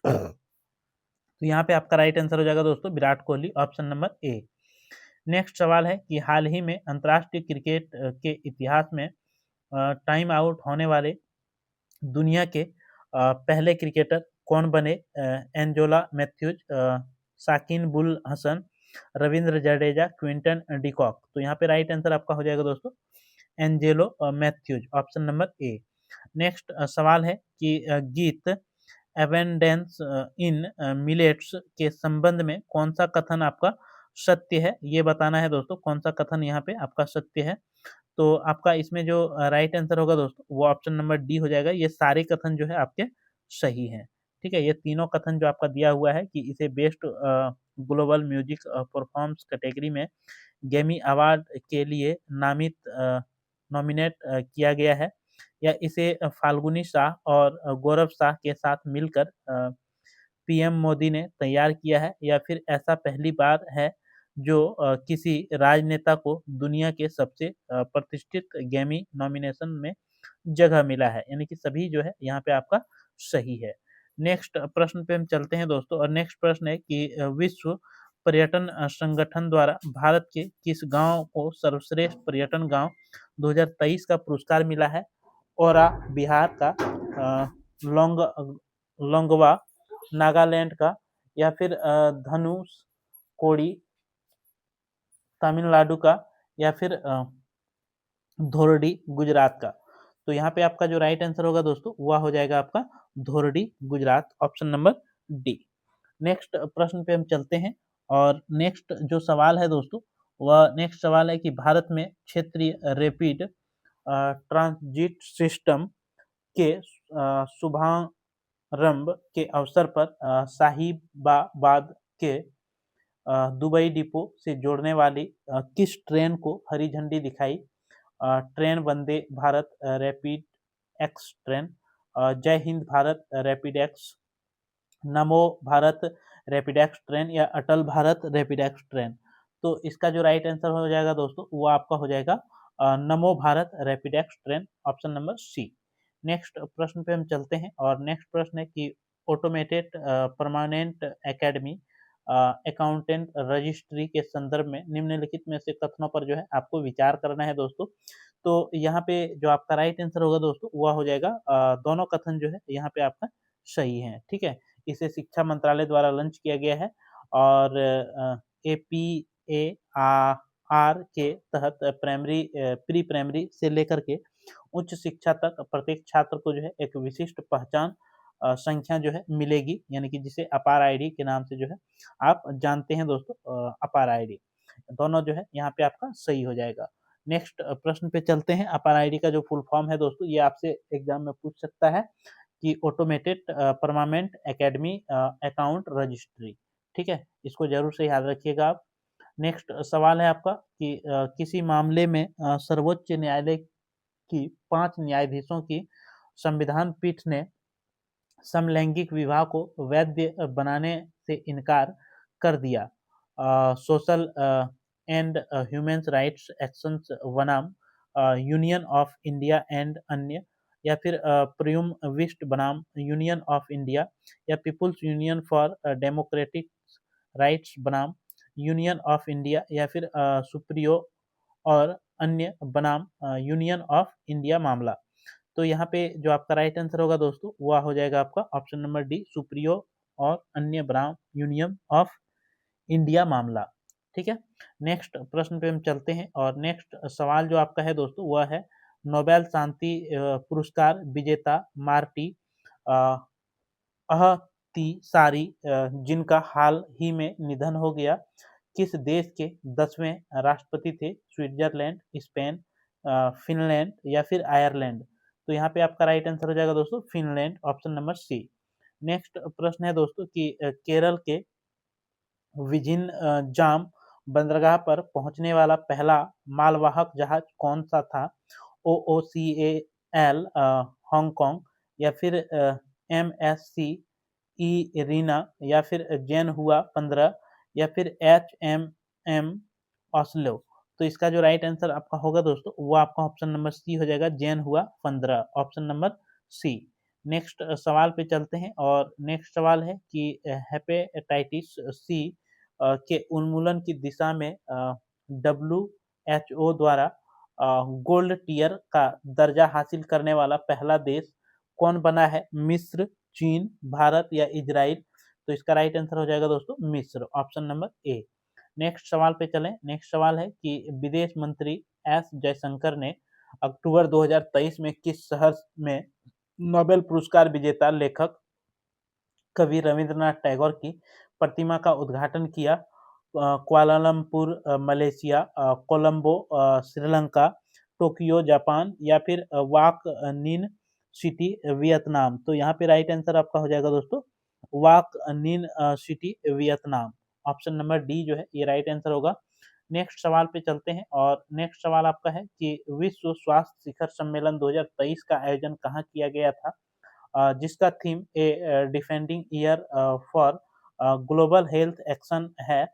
तो यहाँ पे आपका राइट आंसर हो जाएगा दोस्तों Virat Kohli, option number A. Next सवाल है कि हाल ही में अंतर्राष्ट्रीय क्रिकेट के इतिहास में टाइम आउट होने वाले दुनिया के पहले क्रिकेटर कौन बने? Angelo Mathews, Shakib Al Hasan, Ravindra Jadeja, Quinton de Kock. तो यहाँ पे राइट आंसर आपका हो जाएगा दोस्तों Angelo Mathews, option number A. Next सवाल है कि गीत एबेंडेंस इन मिलेट्स के संबंध में कौन सा कथन आपका सत्य है? ये बताना है दोस्तों कौन सा कथन यहाँ पे आपका सत्य है। तो आपका इसमें जो राइट आंसर होगा दोस्तों वो ऑप्शन नंबर डी हो जाएगा। ये सारे कथन जो है आपके सही हैं। ठीक है, ये तीनों कथन जो आपका दिया हुआ है कि इसे best global music performs category में ग्रैमी अवार्ड के लिए नॉमिनेट किया गया है, या इसे फाल्गुनी शाह और गौरव शाह के साथ मिलकर पीएम मोदी ने तैयार किया है, या फिर ऐसा पहली बार है जो किसी राजनेता को दुनिया के सबसे प्रतिष्ठित ग्रैमी नॉमिनेशन में जगह मिला है। यानी कि सभी जो है यहाँ पे आपका सही है। नेक्स्ट प्रश्न पे हम चलते हैं दोस्तों और नेक्स्ट प्रश्न है कि विश्व पर्यटन संगठन द्वारा भारत के किस गांव को सर्वश्रेष्ठ पर्यटन गांव 2023 का पुरस्कार मिला है? ओरा बिहार का, लोंग लोंगवा नागालैंड का, या फिर धनुष कोडी तमिलनाडु का, या फिर धोरडी गुजरात का। तो यहाँ पे आपका जो राइट आंसर होगा दोस्तों वह हो जाएगा आपका Dhordo Gujarat, option number D. Next प्रश्न पे हम चलते हैं और नेक्स्ट जो सवाल है दोस्तों वह नेक्स्ट सवाल है कि भारत में क्षेत्रीय रैपिड ट्रांजिट सिस्टम के शुभारंभ के अवसर पर साहिबाबाद के दुबई डिपो से जोड़ने वाली किस ट्रेन को हरी झंडी दिखाई? Train Vande Bharat rapid X train, जय हिंद भारत रैपिड एक्स, नमो भारत रैपिड एक्स ट्रेन, या अटल भारत रैपिड एक्स ट्रेन। तो इसका जो राइट आंसर हो जाएगा दोस्तों वो आपका हो जाएगा Namo Bharat rapid X train, option number C. Next प्रश्न पे हम चलते हैं और नेक्स्ट प्रश्न है कि automated permanent academy accountant registry के संदर्भ में निम्नलिखित में से कथनों पर जो है आपको विचार करना है दोस्तों। तो यहाँ पे जो आपका राइट आंसर होगा दोस्तों वह हो जाएगा दोनों कथन जो है यहाँ पे आपका सही है। ठीक है, इसे शिक्षा मंत्रालय द्वारा लॉन्च किया गया है और APAR के तहत प्री प्राइमरी से लेकर के उच्च शिक्षा तक प्रत्येक छात्र को जो है एक विशिष्ट पहचान संख्या जो है मिलेगी, यानी कि जिसे अपार आईडी के नाम से जो है आप जानते हैं दोस्तों। अपार आईडी दोनों जो है यहाँ पे आपका सही हो जाएगा। नेक्स्ट प्रश्न पे चलते हैं। अपार आईडी का जो फुल फॉर्म है दोस्तों ये आपसे एग्जाम में पूछ सकता है कि automated permanent academy account registry. ठीक है, इसको जरूर से याद रखिएगा आप। नेक्स्ट सवाल है आपका कि किसी मामले में सर्वोच्च न्यायालय की 5 न्यायाधीशों की संविधान पीठ ने समलैंगिक विवाह को वैध बनाने से इनकार कर दिया। Social and human rights action बनाम यूनियन ऑफ इंडिया एंड अन्य, या फिर प्रियुम विस्ट बनाम यूनियन ऑफ इंडिया, या People's Union for Democratic Rights बनाम यूनियन ऑफ इंडिया, या फिर सुप्रियो और अन्य बनाम यूनियन ऑफ इंडिया मामला। तो यहाँ पे जो आपका राइट आंसर होगा दोस्तों वह हो जाएगा आपका ऑप्शन नंबर डी, सुप्रियो और अन्य बनाम यूनियन ऑफ इंडिया मामला। ठीक है, नेक्स्ट प्रश्न पे हम चलते हैं और नेक्स्ट सवाल जो आपका है दोस्तों वह है नोबेल शांति पुरस्कार विजेता मार्टी अहतिसारी जिनका हाल ही में निधन हो गया, किस देश के 10वें राष्ट्रपति थे? स्विट्जरलैंड, स्पेन, फिनलैंड या फिर आयरलैंड? तो यहाँ पे आपका राइट आंसर हो जाएगा दोस्तों Finland, option number C. Next प्रश्न है दोस्तों कि केरल के विजिन जाम बंदरगाह पर पहुंचने वाला पहला मालवाहक जहाज कौन सा था? OOCAL हांगकांग, या फिर MSC इरीना, या फिर जैन हुआ 15, या फिर HMM ऑस्लो? तो इसका जो राइट आंसर आपका होगा दोस्तों वो आपका ऑप्शन नंबर सी हो जाएगा, जैन हुआ 15, ऑप्शन नंबर सी। नेक्स्ट सवाल पे चलते हैं और नेक्स्ट सवाल है कि हेपेटाइटिस सी के उन्मूलन की दिशा में WHO द्वारा गोल्ड टियर का दर्जा हासिल करने वाला पहला देश कौन बना है? मिस्र, चीन, भारत या इजराइल? तो इसका राइट आंसर हो जाएगा दोस्तों मिस्र, ऑप्शन नंबर ए। नेक्स्ट सवाल पे चलें। नेक्स्ट सवाल है कि विदेश मंत्री एस जयशंकर ने अक्टूबर 2023 में किस शहर में नोबेल पुरस्कार विजेता लेखक कवि रविंद्रनाथ टैगोर की प्रतिमा का उद्घाटन किया? Kuala Lumpur Malaysia, Colombo Sri Lanka, Tokyo Japan या फिर वाक निन सिटी वियतनाम? तो यहाँ पे राइट आंसर आपका हो जाएगा दोस्तों वाक निन city Vietnam, option number D जो है ये राइट आंसर होगा। नेक्स्ट सवाल पे चलते हैं और नेक्स्ट सवाल आपका है कि विश्व स्वास्थ्य शिखर सम्मेलन 2023 का आयोजन कहाँ किया गया था? जिसका theme A defending year for global health action है?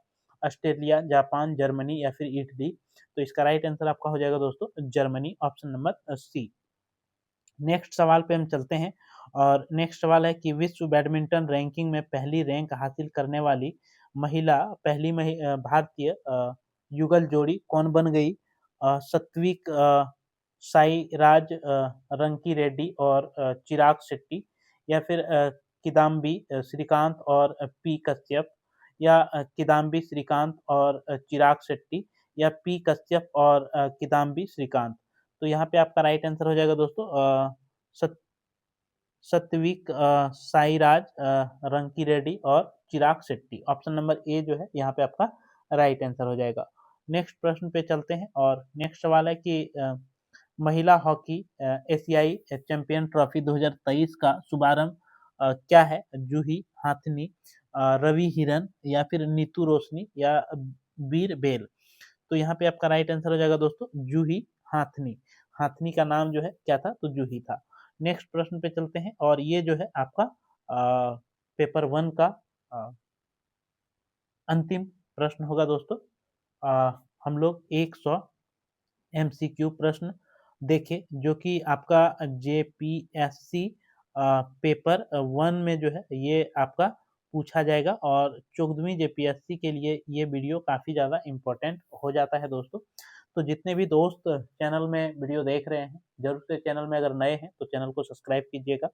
ऑस्ट्रेलिया, जापान, जर्मनी या फिर इटली? तो इसका राइट आंसर आपका हो जाएगा दोस्तों Germany, option number C. Next सवाल पे हम चलते हैं और नेक्स्ट सवाल है कि विश्व बैडमिंटन रैंकिंग में पहली रैंक हासिल करने वाली महिला भारतीय युगल जोड़ी कौन बन गई? सात्विक साईराज रंकी रेड्डी और चिराग शेट्टी, या फिर किदाम्बी श्रीकांत और पी कश्यप, या किदाम्बी श्रीकांत और चिराग शेट्टी, या पी कश्यप और किदाम्बी श्रीकांत? तो यहाँ पे आपका राइट आंसर हो जाएगा दोस्तों सात्विक साईराज रंकी रेड्डी और चिराग शेट्टी, ऑप्शन नंबर ए जो है यहाँ पे आपका राइट आंसर हो जाएगा। नेक्स्ट प्रश्न पे चलते हैं और नेक्स्ट सवाल है कि महिला हॉकी एशियाई चैंपियन ट्रॉफी 2023 का शुभारंभ क्या है? जूही हाथनी, रवि हिरन या फिर नीतू रोशनी या वीर बेल? तो यहाँ पे आपका राइट आंसर हो जाएगा दोस्तों जूही हाथनी। हाथनी का नाम जो है क्या था? तो जूही था। नेक्स्ट प्रश्न पे चलते हैं और ये जो है आपका पेपर 1 का अंतिम प्रश्न होगा दोस्तों। हम लोग 100 MCQ प्रश्न देखे जो कि आपका JPSC पेपर 1 में जो है ये आपका पूछा जाएगा और 14वीं JPSC के लिए ये वीडियो काफ़ी ज़्यादा इम्पोर्टेंट हो जाता है दोस्तों। तो जितने भी दोस्त चैनल में वीडियो देख रहे हैं ज़रूर से चैनल में अगर नए हैं तो चैनल को सब्सक्राइब कीजिएगा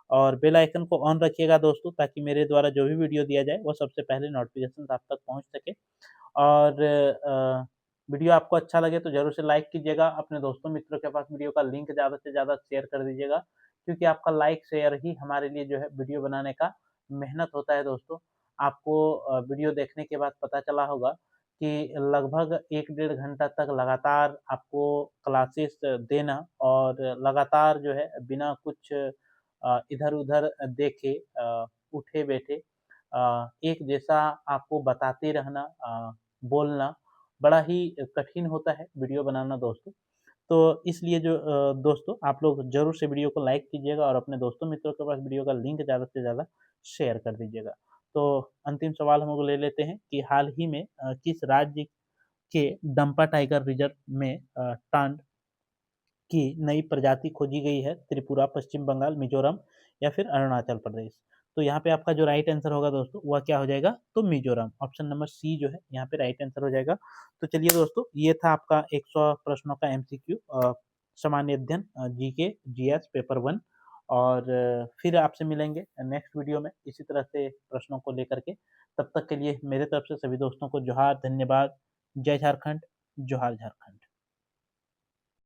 और बेल आइकन को ऑन रखिएगा दोस्तों, ताकि मेरे द्वारा जो भी वीडियो दिया जाए वो सबसे पहले नोटिफिकेशन आप तक पहुँच सके। और वीडियो आपको अच्छा लगे तो ज़रूर से लाइक कीजिएगा, अपने दोस्तों मित्रों के पास वीडियो का लिंक ज़्यादा से ज़्यादा शेयर कर दीजिएगा, क्योंकि आपका लाइक शेयर ही हमारे लिए जो है वीडियो बनाने का मेहनत होता है दोस्तों। आपको वीडियो देखने के बाद पता चला होगा कि लगभग 1 डेढ़ घंटा तक लगातार आपको क्लासेस देना और लगातार जो है बिना कुछ इधर-उधर देखे उठे-बैठे एक जैसा आपको बताते रहना बोलना बड़ा ही कठिन होता है वीडियो बनाना दोस्तों। तो इसलिए जो दोस्तों आप लोग ज़रूर से वीडियो को लाइक कीजिएगा और अपने दोस्तों मित्रों के पास वीडियो का लिंक ज़्यादा से ज़्यादा शेयर कर दीजिएगा। तो अंतिम सवाल हम लोग ले लेते हैं कि हाल ही में किस राज्य के डंपा टाइगर रिजर्व में की नई प्रजाति खोजी गई है? त्रिपुरा, पश्चिम बंगाल, मिजोरम या फिर अरुणाचल प्रदेश। तो यहाँ पे आपका जो राइट आंसर होगा दोस्तों वह क्या हो जाएगा? तो मिजोरम। ऑप्शन नंबर सी जो है यहाँ पे राइट आंसर हो जाएगा। तो चलिए दोस्तों, ये था आपका 100 प्रश्नों का एमसीक्यू सामान्य अध्ययन जीके जीएस पेपर 1। और फिर आपसे मिलेंगे नेक्स्ट वीडियो में इसी तरह से प्रश्नों को लेकर के। तब तक के लिए मेरे तरफ से सभी दोस्तों को जोहार, धन्यवाद। जय झारखंड, जोहार झारखंड।